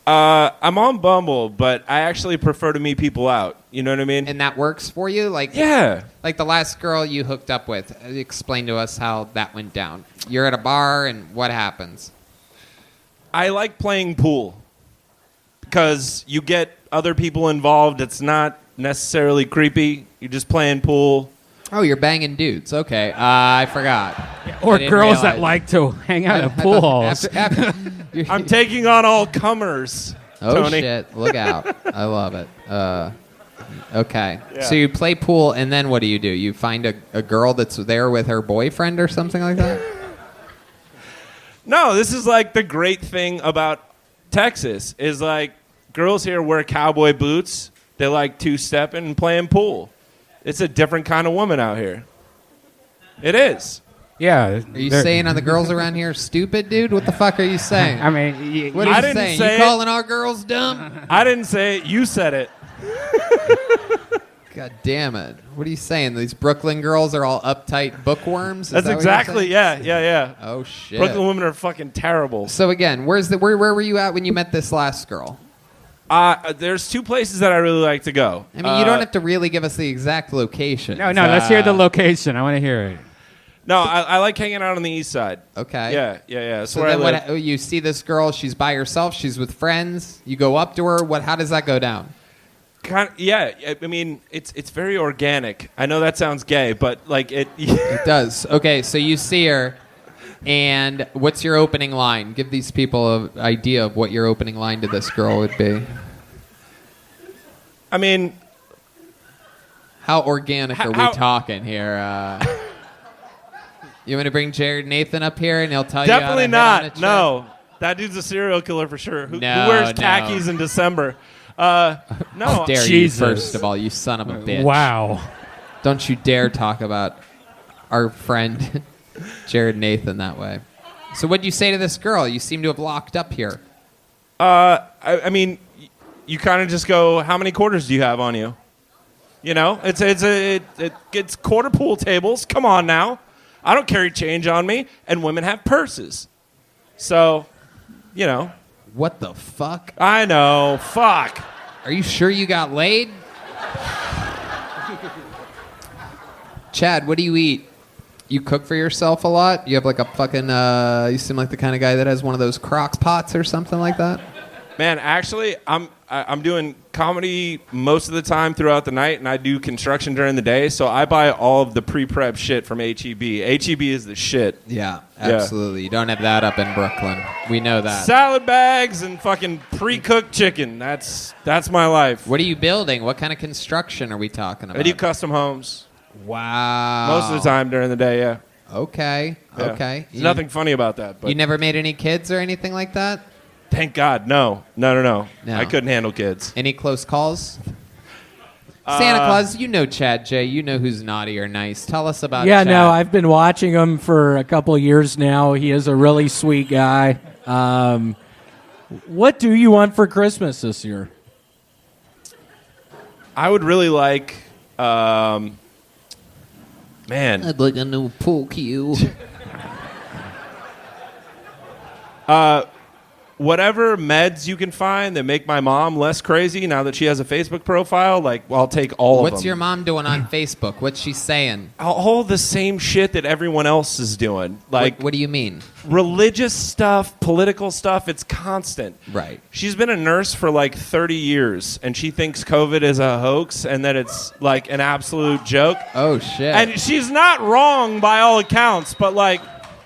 I'm on Bumble, but I actually prefer to meet people out. You know what I mean? And that works for you? Like Yeah. Like the last girl you hooked up with. Explain to us how that went down. You're at a bar, and what happens? I like playing pool because you get other people involved. It's not necessarily creepy. You're just playing pool. Oh, you're banging dudes. Okay, I forgot. Or I didn't girls that realize. like to hang out at pool halls. I'm taking on all comers. Oh, Tony. shit. Look out. I love it. Okay. Yeah. So you play pool, and then what do? You find a girl that's there with her boyfriend or something like that? No, this is like the great thing about Texas is like girls here wear cowboy boots. They like two-stepping and playing pool. It's a different kind of woman out here. It is. Yeah. Are you saying are the girls around here stupid, dude? What the fuck are you saying? I mean, what are I you didn't saying? say You it. calling our girls dumb? I didn't say it. You said it. God damn it. What are you saying? These Brooklyn girls are all uptight bookworms? Is That's that what you're exactly, saying? yeah. Oh, shit. Brooklyn women are fucking terrible. So, again, where were you at when you met this last girl? There's two places that I really like to go. I mean, you don't have to really give us the exact location. No, let's hear the location. I want to hear it. No, I like hanging out on the east side. Okay. Yeah. That's So where I then live. you see this girl, she's by herself, she's with friends, you go up to her, how does that go down? Yeah, I mean, it's very organic. I know that sounds gay, but like it. It does. Okay, so you see her, and what's your opening line? Give these people an idea of what your opening line to this girl would be. I mean, how organic are we talking here? You want to bring Jared Nathan up here, and he'll tell definitely you how to hit on a not. chick? No, that dude's a serial killer for sure. Who No, wears khakis in December? No, How dare Jesus. you, first of all, you son of a bitch. Wow. Don't you dare talk about our friend Jared Nathan that way. So what'd you say to this girl? You seem to have locked up here. I mean, you kind of just go, how many quarters do you have on you? You know, it's quarter pool tables. Come on now. I don't carry change on me, and women have purses. So, you know. What the fuck? I know. Fuck. Are you sure you got laid? Chad, what do you eat? You cook for yourself a lot? You have like a fucking, you seem like the kind of guy that has one of those crock pots or something like that? Man, actually, I'm doing comedy most of the time throughout the night, and I do construction during the day, so I buy all of the pre-prep shit from H-E-B. H-E-B is the shit. Yeah, absolutely. You don't have that up in Brooklyn. We know that. Salad bags and fucking pre-cooked chicken. That's my life. What are you building? What kind of construction are we talking about? I do custom homes. Wow. Most of the time during the day, yeah. Okay, Yeah. okay. There's nothing funny about that. But You never made any kids or anything like that? thank God, no. No. I couldn't handle kids. Any close calls? Santa Claus, you know Chad J. You know who's naughty or nice. Tell us about Yeah, Chad. no, I've been watching him for a couple of years now. He is a really sweet guy. What do you want for Christmas this year? I would really like, man. I'd like a new pool cue. Whatever meds you can find that make my mom less crazy now that she has a Facebook profile, like, I'll take all of them. What's your mom doing on Facebook? What's she saying? All the same shit that everyone else is doing. Like, What do you mean? religious stuff, political stuff, it's constant. Right. She's been a nurse for like 30 years, and she thinks COVID is a hoax and that it's like an absolute joke. Oh, shit. And she's not wrong by all accounts, but like,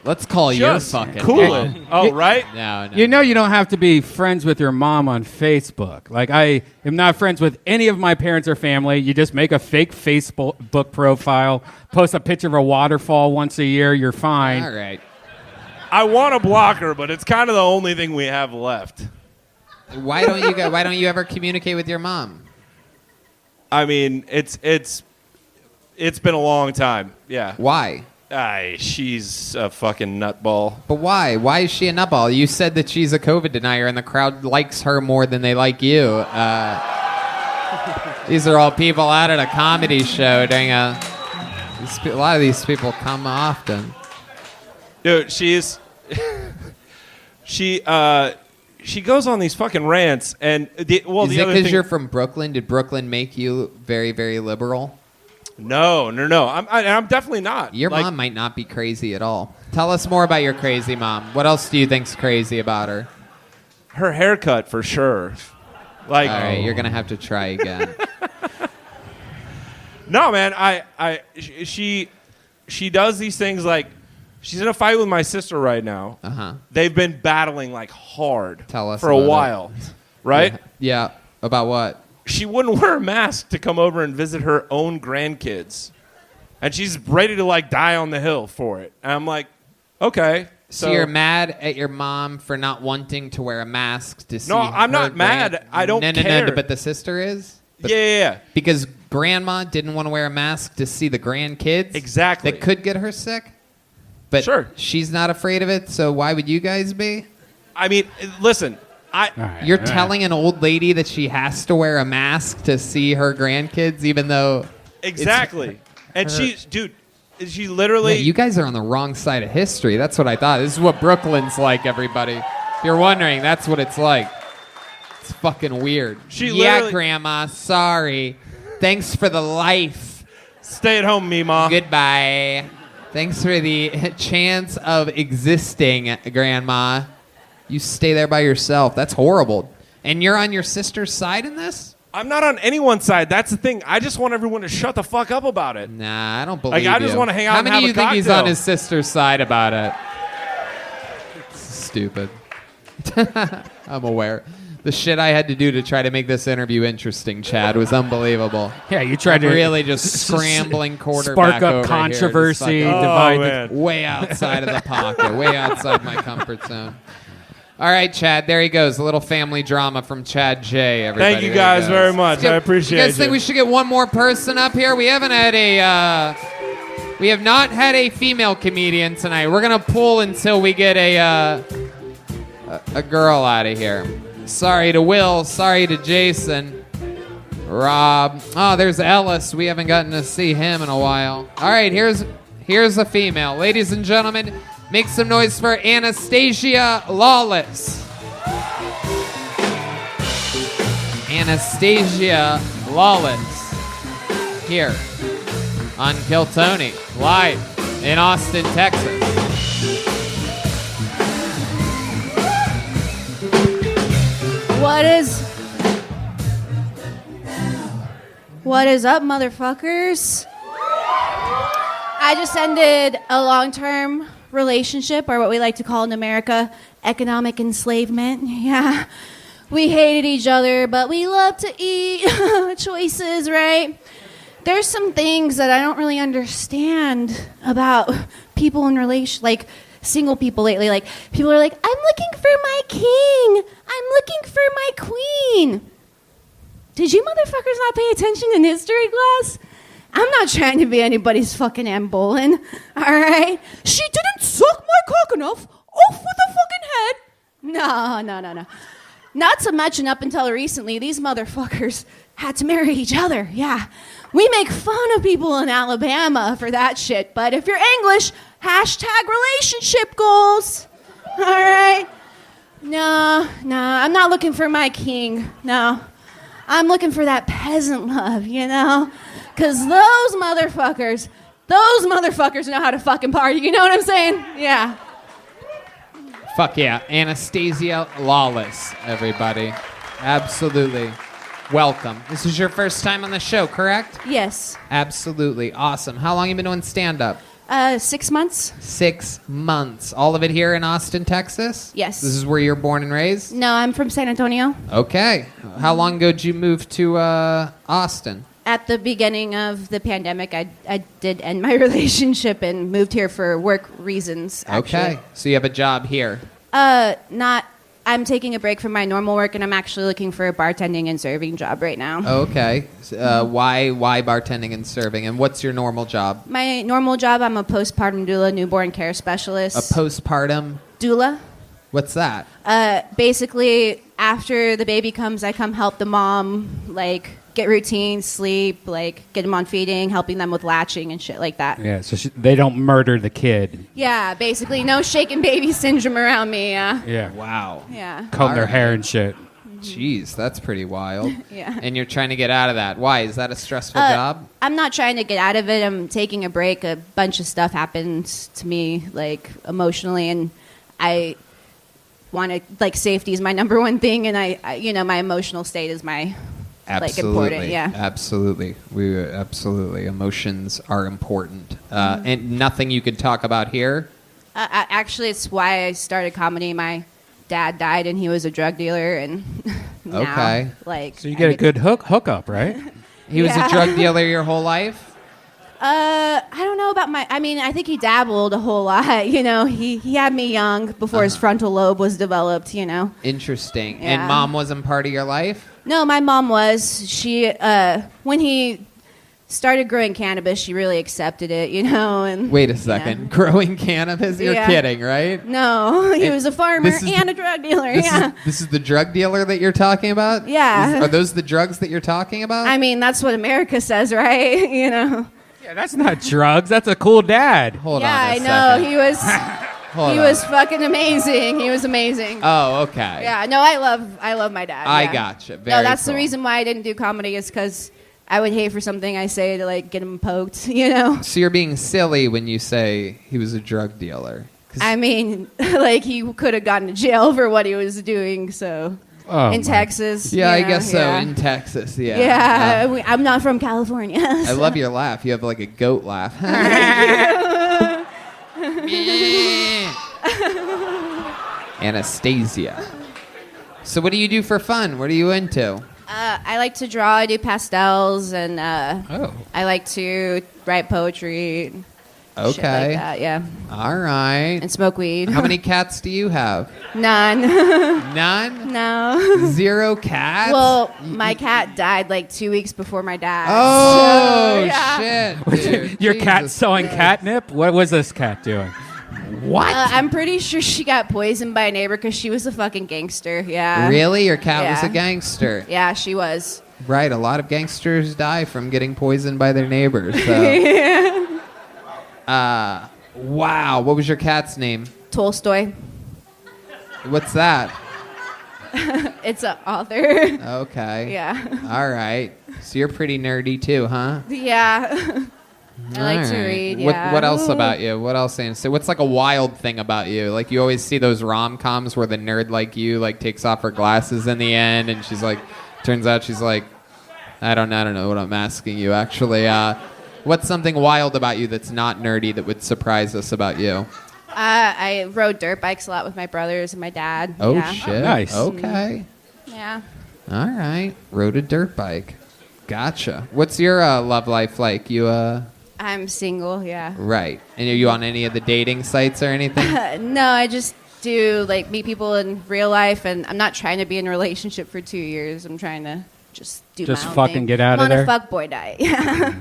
Let's call your just fucking cool mom. it. Oh, right? No. You know you don't have to be friends with your mom on Facebook. Like, I am not friends with any of my parents or family. You just make a fake Facebook profile, post a picture of a waterfall once a year, you're fine. All right. I want to block her, but it's kind of the only thing we have left. Why don't you ever communicate with your mom? I mean, it's been a long time. Yeah. Why? She's a fucking nutball. But why? Why is she a nutball? You said that she's a COVID denier and the crowd likes her more than they like you. These are all people out at a comedy show doing a lot of these people come often. Dude, she goes on these fucking rants, and Is the it other because thing, you're from Brooklyn? Did Brooklyn make you very, very liberal? No. I'm definitely not. Your mom might not be crazy at all. Tell us more about your crazy mom. What else do you think's crazy about her? Her haircut for sure. Like, All right, you're gonna have to try again. no, man. She does these things like she's in a fight with my sister right now. Uh-huh. They've been battling like hard Tell us for a about it. while, right? Yeah. About what? She wouldn't wear a mask to come over and visit her own grandkids. And she's ready to, like, die on the hill for it. And I'm like, okay. So you're mad at your mom for not wanting to wear a mask to see No, I'm her not mad. I don't care. No, but the sister is? Yeah. Because grandma didn't want to wear a mask to see the grandkids? Exactly. That could get her sick? But Sure. she's not afraid of it, so why would you guys be? I mean, listen, You're telling an old lady that she has to wear a mask to see her grandkids, even though... exactly. And her- she literally... Yeah, you guys are on the wrong side of history. That's what I thought. This is what Brooklyn's like, everybody. If you're wondering, that's what it's like. It's fucking weird. She yeah, literally- Grandma, sorry. Thanks for the life. Stay at home, Meemaw. Goodbye. Thanks for the chance of existing, Grandma. You stay there by yourself. That's horrible. And you're on your sister's side in this? I'm not on anyone's side. That's the thing. I just want everyone to shut the fuck up about it. Nah, I don't believe Like, I just you. want to hang out How and many have of a you think he's cocktail. on his sister's side about it? Stupid. I'm aware. The shit I had to do to try to make this interview interesting, Chad, was unbelievable. Yeah, you tried I'm to really just scrambling quarterback spark up over here, controversy, just fucking divide man. way outside of the pocket, way outside my comfort zone. All right, Chad, there he goes. A little family drama from Chad J. Everybody. Thank you There he guys goes. very much. I appreciate You guys think you. we should get one more person up here? We haven't had we have not had a female comedian tonight. We're gonna pull until we get a girl out of here. Sorry to Will. Sorry to Jason. Rob. Oh, there's Ellis. We haven't gotten to see him in a while. All right, here's a female. Ladies and gentlemen, make some noise for Anastasia Lawless. Anastasia Lawless. Here on Kill Tony, live in Austin, Texas. What is up, motherfuckers? I just ended a long-term relationship, or what we like to call in America, economic enslavement. Yeah. We hated each other, but we love to eat. Choices, right? There's some things that I don't really understand about people in like single people lately. Like, people are like, I'm looking for my king. I'm looking for my queen. Did you motherfuckers not pay attention in history class? I'm not trying to be anybody's fucking Anne Boleyn, all right? She didn't suck my cock enough. Off with the fucking head. No. Not so much, and up until recently, these motherfuckers had to marry each other, yeah. We make fun of people in Alabama for that shit, but if you're English, hashtag relationship goals, all right? No, I'm not looking for my king, no. I'm looking for that peasant love, you know? Because those motherfuckers know how to fucking party, you know what I'm saying? Yeah. Fuck yeah. Anastasia Lawless, everybody. Absolutely. Welcome. This is your first time on the show, correct? Yes. Absolutely. Awesome. How long you been doing stand-up? 6 months. 6 months. All of it here in Austin, Texas? Yes. This is where you're born and raised? No, I'm from San Antonio. Okay. How long ago did you move to Austin? At the beginning of the pandemic, I did end my relationship and moved here for work reasons, actually. Okay. So you have a job here? I'm taking a break from my normal work, and I'm actually looking for a bartending and serving job right now. Okay. Why bartending and serving? And what's your normal job? My normal job, I'm a postpartum doula, newborn care specialist. A postpartum? Doula. What's that? Basically, after the baby comes, I come help the mom, like, get routine, sleep, like, get them on feeding, helping them with latching and shit like that. Yeah, so they don't murder the kid. Yeah, basically, no shaken baby syndrome around me, yeah. Yeah. Wow. Yeah. Comb their All hair right. and shit. Jeez, that's pretty wild. Yeah. And you're trying to get out of that. Why? Is that a stressful job? I'm not trying to get out of it. I'm taking a break. A bunch of stuff happened to me, like, emotionally, and I want to, like, safety is my number one thing, and I you know, my emotional state is my, like, important, yeah. Absolutely. Absolutely. Emotions are important. And nothing you could talk about here? Actually, it's why I started comedy. My dad died, and he was a drug dealer, and now, Okay. like... So you get a good hookup, right? He was Yeah. a drug dealer your whole life? I don't know about I think he dabbled a whole lot, you know. He had me young before his frontal lobe was developed, you know. Interesting. Yeah. And mom wasn't part of your life? No, my mom was. She, when he started growing cannabis, she really accepted it, And Wait a second. Growing cannabis? You're Yeah. kidding, right? No, he And was a farmer this is and a drug dealer. This is the drug dealer that you're talking about? Yeah. Are those the drugs that you're talking about? I mean, that's what America says, right? Yeah, that's not drugs. That's a cool dad. Hold yeah, on a I know. second. He was Hold he on. was fucking amazing. He was amazing. Oh, okay. Yeah, no, I love my dad. I yeah. gotcha. No, Very that's the cool. reason why I didn't do comedy is because I would hate for something I say to like get him poked, So you're being silly when you say he was a drug dealer. I mean, like he could have gotten to jail for what he was doing. So Oh, in my- Texas, Yeah, I you know, guess so. yeah. In Texas, yeah. Yeah, I'm not from California. I love your laugh. You have like a goat laugh. Anastasia. So what do you do for fun? What are you into? I like to draw. I do pastels, and Oh. I like to write poetry. and Okay. Shit like that, yeah. All right. And smoke weed. How many cats do you have? None. None? No. 0 cats? Well, my cat died like 2 weeks before my dad. Oh, so, yeah. shit. Dude. Your cat Jesus selling Christ. catnip? What was this cat doing? What? I'm pretty sure she got poisoned by a neighbor because she was a fucking gangster. Yeah. Really? Your cat was Yeah. a gangster? Yeah, she was. Right. A lot of gangsters die from getting poisoned by their neighbors. So. Wow. What was your cat's name? Tolstoy. What's that? It's an author. Okay. Yeah. All right. So you're pretty nerdy too, huh? Yeah. I like All to right. read. What, Yeah. what else Ooh. about you? What else? So what's like a wild thing about you? Like you always see those rom-coms where the nerd like you like takes off her glasses in the end, and she's like, turns out she's like, I don't know what I'm asking you actually. What's something wild about you that's not nerdy that would surprise us about you? I rode dirt bikes a lot with my brothers and my dad. Oh yeah. shit! Nice. Okay. Yeah. All right. Rode a dirt bike. Gotcha. What's your love life like? You I'm single. Yeah. right. And are you on any of the dating sites or anything? No, I just do like meet people in real life, and I'm not trying to be in a relationship for 2 years. I'm trying to just do Just my own fucking thing. get out I'm of on there? a fuckboy diet. Yeah.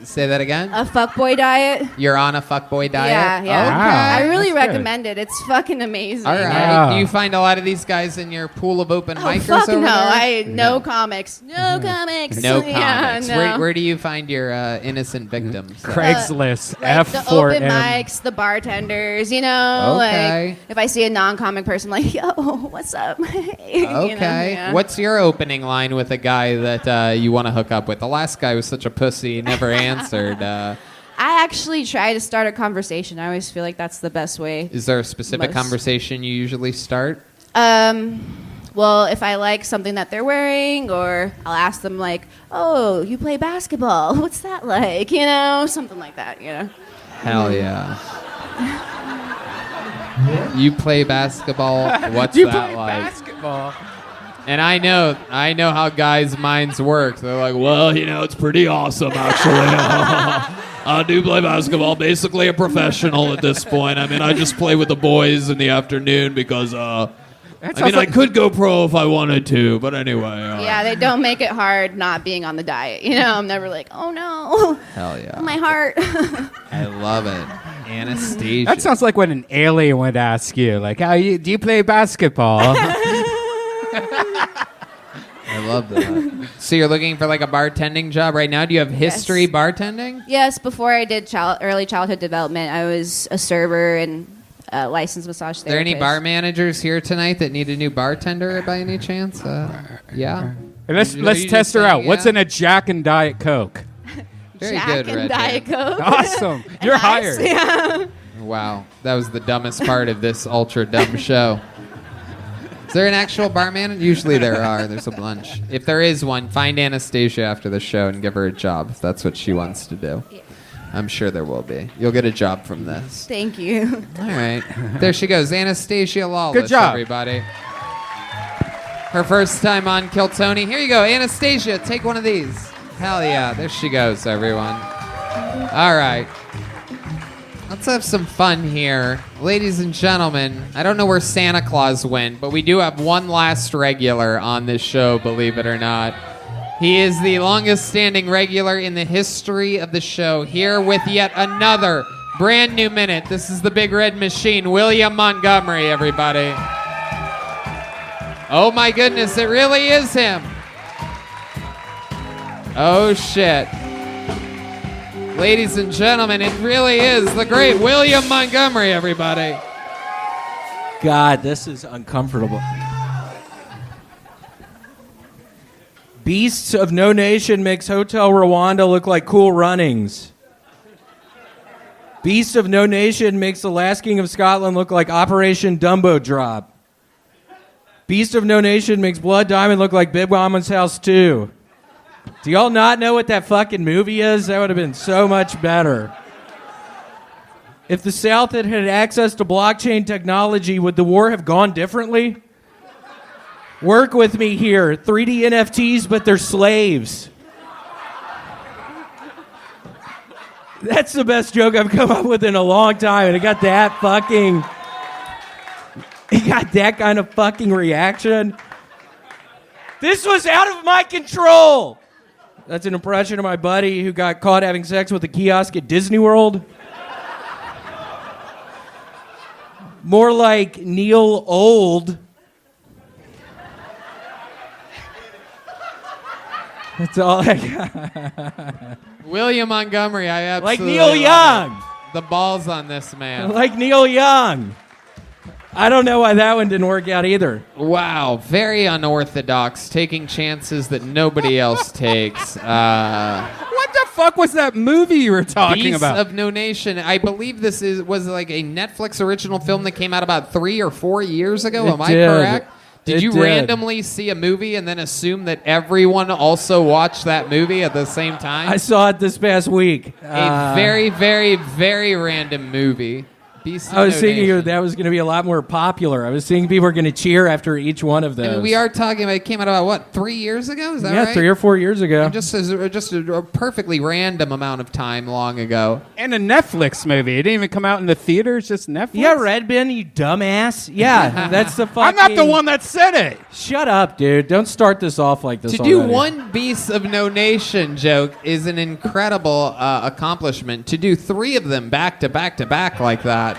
Say that again. A fuckboy diet. You're on a fuckboy diet? Yeah, yeah. Okay. I really That's good. recommend it. It's fucking amazing. All right. Wow. Do you find a lot of these guys in your pool of open Oh, micers fuck over no. there? No comics. No comics. No Yeah, comics. no. Where do you find your innocent victims? Craigslist. Like the open F4M. mics, the bartenders, Okay. like if I see a non-comic person, like, yo, what's up? You know, Okay. yeah. What's your opening line with a guy that you want to hook up with? The last guy was such a pussy, he never answered. I actually try to start a conversation. I always feel like that's the best way. Is there a specific Most. conversation you usually start? Well, if I like something that they're wearing, or I'll ask them like, "Oh, you play basketball? What's that like?" You know, something like that. You know. Hell yeah. You play basketball? What's You that play like? basketball. And I know how guys' minds work. They're like, well, it's pretty awesome, actually. I do play basketball, basically a professional at this point. I mean, I just play with the boys in the afternoon because, I could go pro if I wanted to, but anyway. Yeah, they don't make it hard not being on the diet. You know, I'm never like, "Oh no, Hell yeah. my heart." I love it. Anastasia. That sounds like what an alien would ask you. Like, do you play basketball? I love that. So you're looking for like a bartending job right now? Do you have history bartending? Yes, before I did early childhood development, I was a server and a licensed massage therapist. Are there any bar managers here tonight that need a new bartender by any chance? Yeah. And let's Are you test just her out. saying What's yeah? in a Jack and Diet Coke? Very Jack good, and Redban. Diet Coke. Awesome. You're Nice, hired. Yeah. Wow, that was the dumbest part of this ultra dumb show. Is there an actual bar manager? Usually there are. There's a bunch. If there is one, find Anastasia after the show and give her a job if that's what she wants to do. Yeah. I'm sure there will be. You'll get a job from this. Thank you. All right. There she goes. Anastasia Lawless, Good job. everybody. Her first time on Kill Tony. Here you go, Anastasia. Take one of these. Hell yeah. There she goes, everyone. All right. Let's have some fun here. Ladies and gentlemen, I don't know where Santa Claus went, but we do have one last regular on this show, believe it or not. He is the longest standing regular in the history of the show, here with yet another brand new minute. This is the Big Red Machine, William Montgomery, everybody. Oh my goodness, it really is him. Oh shit. Ladies and gentlemen, it really is the great William Montgomery, everybody. God, this is uncomfortable. Beasts of No Nation makes Hotel Rwanda look like Cool Runnings. Beast of No Nation makes the Last King of Scotland look like Operation Dumbo Drop. Beast of No Nation makes Blood Diamond look like Big Mama's House 2. Do y'all not know what that fucking movie is? That would have been so much better. If the South had had access to blockchain technology, would the war have gone differently? Work with me here. 3D NFTs, but they're slaves. That's the best joke I've come up with in a long time, and it got that kind of fucking reaction. This was out of my control. That's an impression of my buddy who got caught having sex with a kiosk at Disney World. More like Neil Old. That's all I got. William Montgomery, I absolutely Like Neil Young. The balls on this man. Like Neil Young. I don't know why that one didn't work out either. Wow, very unorthodox, taking chances that nobody else takes. What the fuck was that movie you were talking Beasts about? of No Nation. I believe this was like a Netflix original film that came out about 3 or 4 years ago. Am I correct? Did you randomly see a movie and then assume that everyone also watched that movie at the same time? I saw it this past week. A very, very, very random movie. I was thinking that was going to be a lot more popular. I was thinking people were going to cheer after each one of those. I mean, we are talking about, it came out about, what, 3 years ago? Is that right? Yeah, 3 or 4 years ago. And just a perfectly random amount of time long ago. And a Netflix movie. It didn't even come out in the theaters, just Netflix? Yeah, Redban, you dumbass. Yeah, that's the fucking... I'm not the one that said it. Shut up, dude. Don't start this off like this To already. do one Beasts of No Nation joke is an incredible accomplishment. To do 3 of them back to back to back like that.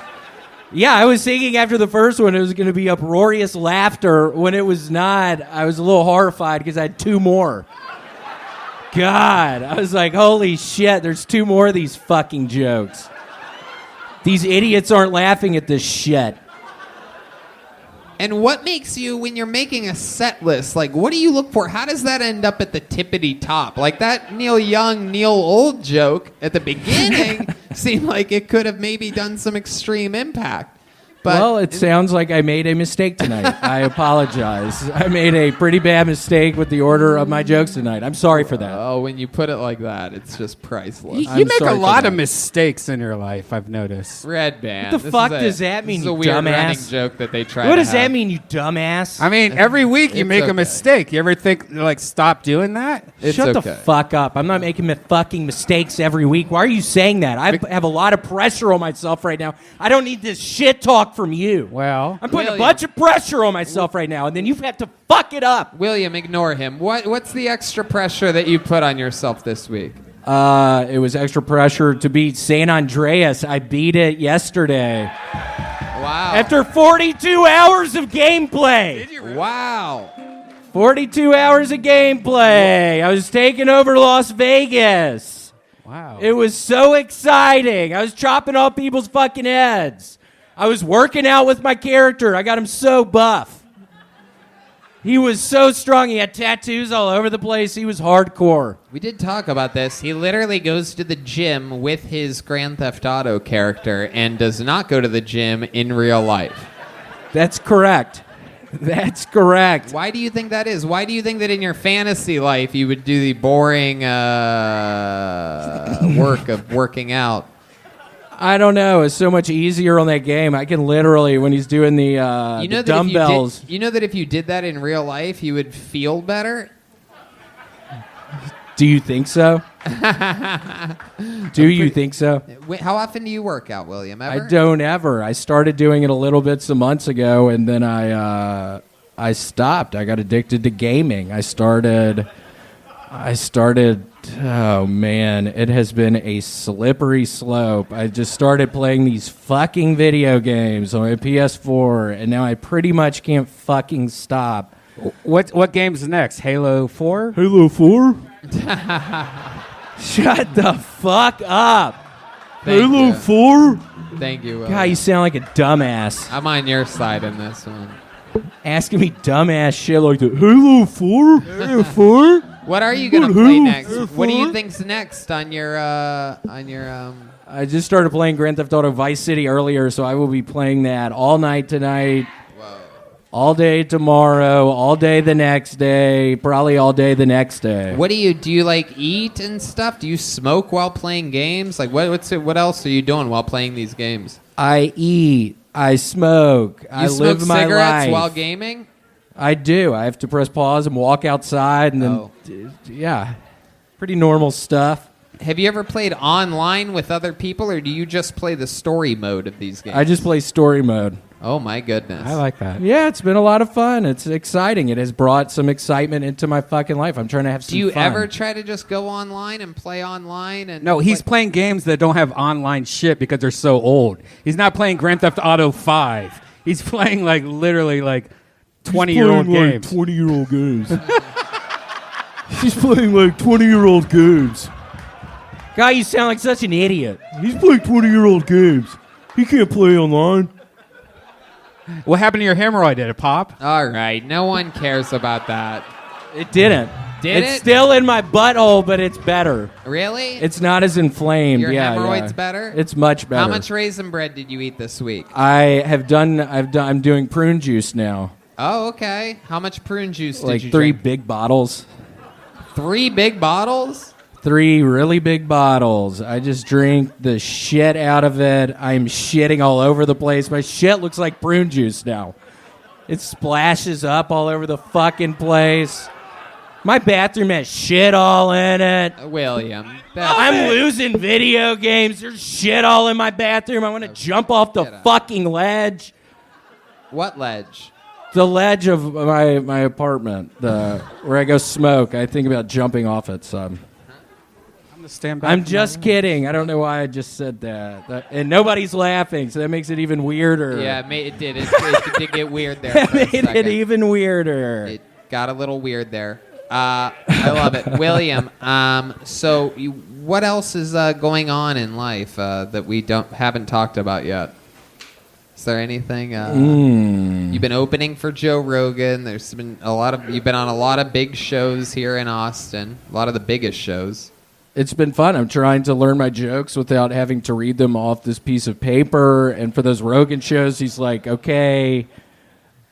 Yeah, I was thinking after the first one it was going to be uproarious laughter. When it was not, I was a little horrified because I had 2 more. God, I was like, holy shit, there's 2 more of these fucking jokes. These idiots aren't laughing at this shit. And what makes you, when you're making a set list, like, what do you look for? How does that end up at the tippity top? Like that Neil Young, Neil Old joke at the beginning seemed like it could have maybe done some extreme impact. But Well, it sounds like I made a mistake tonight. I apologize. I made a pretty bad mistake with the order of my jokes tonight. I'm sorry for that. Oh, when you put it like that, it's just priceless. You make a lot of mistakes in your life, I've noticed. Redban. What the fuck does that mean, This is you a weird dumbass? running joke that they try What to does that have. mean, you dumbass? I mean, every week you It's make okay. a mistake. You ever think, like, stop doing that? It's Shut the okay. fuck up. I'm not making fucking mistakes every week. Why are you saying that? I have a lot of pressure on myself right now. I don't need this shit talk from you. Well, I'm putting William. a bunch of pressure on myself right now, and then you have to fuck it up. William, ignore him. What's the extra pressure that you put on yourself this week? It was extra pressure to beat San Andreas. I beat it yesterday. Wow. After 42 hours of gameplay. Wow. 42 hours of gameplay. I was taking over Las Vegas. wow. It was so exciting. I was chopping off people's fucking heads. I was working out with my character. I got him so buff. He was so strong. He had tattoos all over the place. He was hardcore. We did talk about this. He literally goes to the gym with his Grand Theft Auto character and does not go to the gym in real life. That's correct. That's correct. Why do you think that is? Why do you think that in your fantasy life you would do the boring work of working out? I don't know. It's so much easier on that game. I can literally, when he's doing the dumbbells. You know that if you did that in real life, you would feel better? Do you think so? Do you think so? How often do you work out, William? Ever? I don't ever. I started doing it a little bit some months ago, and then I stopped. I got addicted to gaming. I started I started, oh man, it has been a slippery slope. I just started playing these fucking video games on my PS4, and now I pretty much can't fucking stop. What game's next? Halo 4? Halo 4? Shut the fuck up. Halo 4? Thank you. God, you sound like a dumbass. I'm on your side in this one. Asking me dumbass shit like that. Halo 4? Halo 4? What are you gonna play next? What do you think's next on your I just started playing Grand Theft Auto Vice City earlier, so I will be playing that all night tonight, all day tomorrow, all day the next day, probably all day the next day. What do you like eat and stuff? Do you smoke while playing games? Like what else are you doing while playing these games? I eat, I smoke, I smoke live my cigarettes life. while gaming? I do. I have to press pause and walk outside, and then yeah, pretty normal stuff. Have you ever played online with other people, or do you just play the story mode of these games? I just play story mode. Oh my goodness. I like that. Yeah, it's been a lot of fun. It's exciting. It has brought some excitement into my fucking life. I'm trying to have some Do you fun. ever try to just go online and play online? And No, he's playing games that don't have online shit because they're so old. He's not playing Grand Theft Auto 5. He's playing like literally like 20-year-old games. 20-year-old games. He's playing like 20-year-old games. Guy, you sound like such an idiot. He's playing 20-year-old games. He can't play online. What happened to your hemorrhoid? Did it pop? All right, no one cares about that. It didn't. Did it's it? still in my butthole, but it's better. Really? It's not as inflamed. Your yeah, hemorrhoid's yeah. better? It's much better. How much raisin bread did you eat this week? I'm doing prune juice now. Oh, okay. How much prune juice did Like you 3 drink? big bottles. 3 big bottles? 3 really big bottles. I just drink the shit out of it. I'm shitting all over the place. My shit looks like prune juice now. It splashes up all over the fucking place. My bathroom has shit all in it. William. I'm losing video games. There's shit all in my bathroom. I want to jump off the fucking ledge. What ledge? The ledge of my apartment, where I go smoke. I think about jumping off it, son. I'm just kidding. I don't know why I just said that. And nobody's laughing, so that makes it even weirder. Yeah, it did. It did get weird there. For a Made it second. even weirder. It got a little weird there. I love it. William, what else is going on in life that we haven't talked about yet? Is there anything? You've been opening for Joe Rogan. There's been you've been on a lot of big shows here in Austin. A lot of the biggest shows. It's been fun. I'm trying to learn my jokes without having to read them off this piece of paper. And for those Rogan shows, he's like, okay,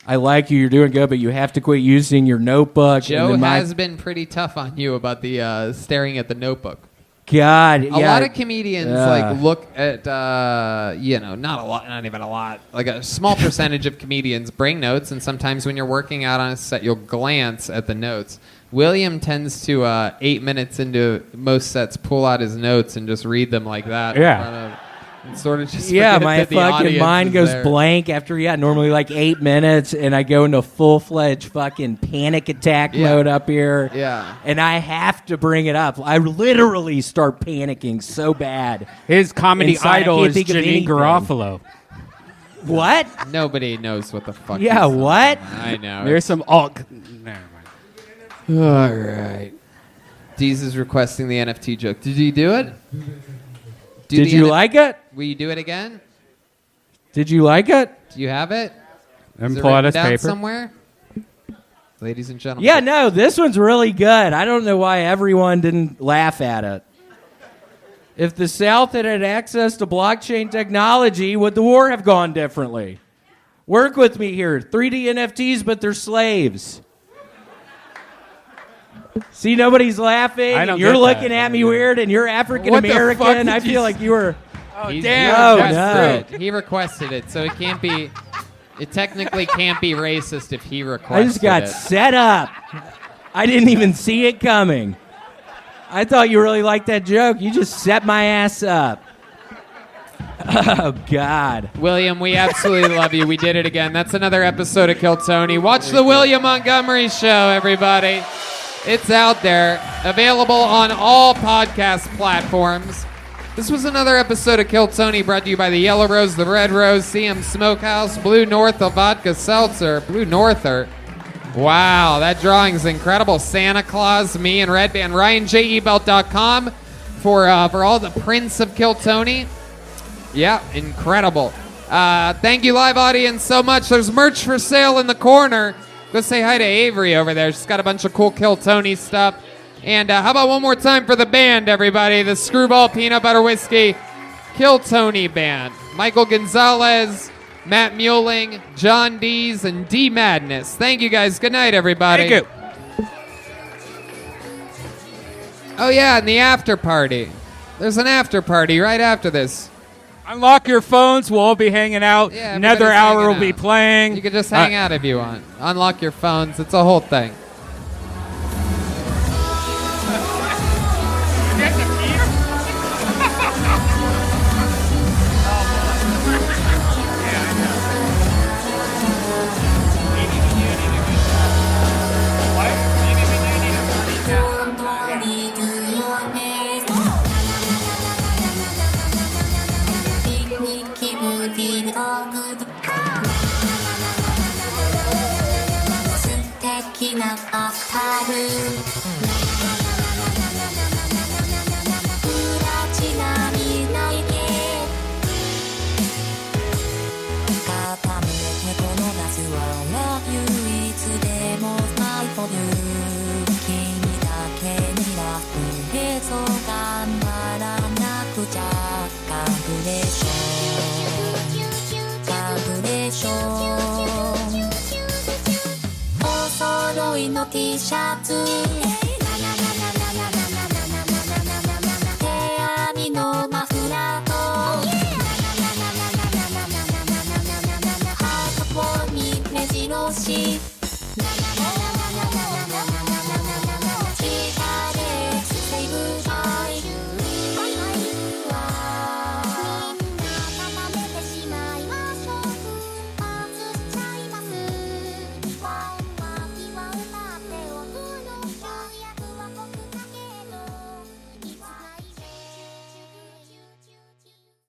I like you. You're doing good, but you have to quit using your notebook. Joe has been pretty tough on you about the staring at the notebook. God, a lot of comedians look at not a lot, not even a lot, like a small percentage of comedians bring notes, and sometimes when you're working out on a set, you'll glance at the notes. William tends to 8 minutes into most sets pull out his notes and just read them like that. Yeah. And sort of just yeah, forget my that the fucking audience mind is goes there. blank after normally like 8 minutes, and I go into full-fledged fucking panic attack mode up here. Yeah. And I have to bring it up. I literally start panicking so bad. His comedy Inside, I idol can't is think of Janine anything. Garofalo. What? Nobody knows what the fuck. Yeah, he's what? I know. There's some never mind. All right. Deez is requesting the NFT joke. Did you do it? Did you like it? Will you do it again? Did you like it? Do you have it? And Is it pull out written his down paper. somewhere? Ladies and gentlemen. Yeah, no, this one's really good. I don't know why everyone didn't laugh at it. If the South had had access to blockchain technology, would the war have gone differently? Work with me here. 3D NFTs, but they're slaves. See, nobody's laughing. I don't And you're get looking that. at me weird, and you're African What the fuck American. did I you feel like you were. He's damn. requested No. it. He requested it, so it can't be. It technically can't be racist if he requested I just got it. set up. I didn't even see it coming. I thought you really liked that joke. You just set my ass up. Oh, God. William, we absolutely love you. We did it again. That's another episode of Kill Tony. Watch the William Montgomery show, everybody. It's out there, available on all podcast platforms. This was another episode of Kill Tony, brought to you by the Yellow Rose, the Red Rose, CM Smokehouse, Blue North, the Vodka Seltzer, Blue Norther. Wow, that drawing's incredible. Santa Claus, me, and Redban. RyanJEbelt.com for all the prints of Kill Tony. Yeah, incredible. Thank you, live audience, so much. There's merch for sale in the corner. Go say hi to Avery over there. She's got a bunch of cool Kill Tony stuff. And how about one more time for the band, everybody? The Screwball Peanut Butter Whiskey Kill Tony Band. Michael Gonzales, Matt Muehling, John Dees, and D Madness. Thank you, guys. Good night, everybody. Thank you. Oh, yeah, and the after party. There's an after party right after this. Unlock your phones. We'll all be hanging out. Yeah, Another everybody's hour hanging will be out. playing. You can just hang out if you want. Unlock your phones. It's a whole thing. T シャツ部屋にのマフラーとハートポーに目白押し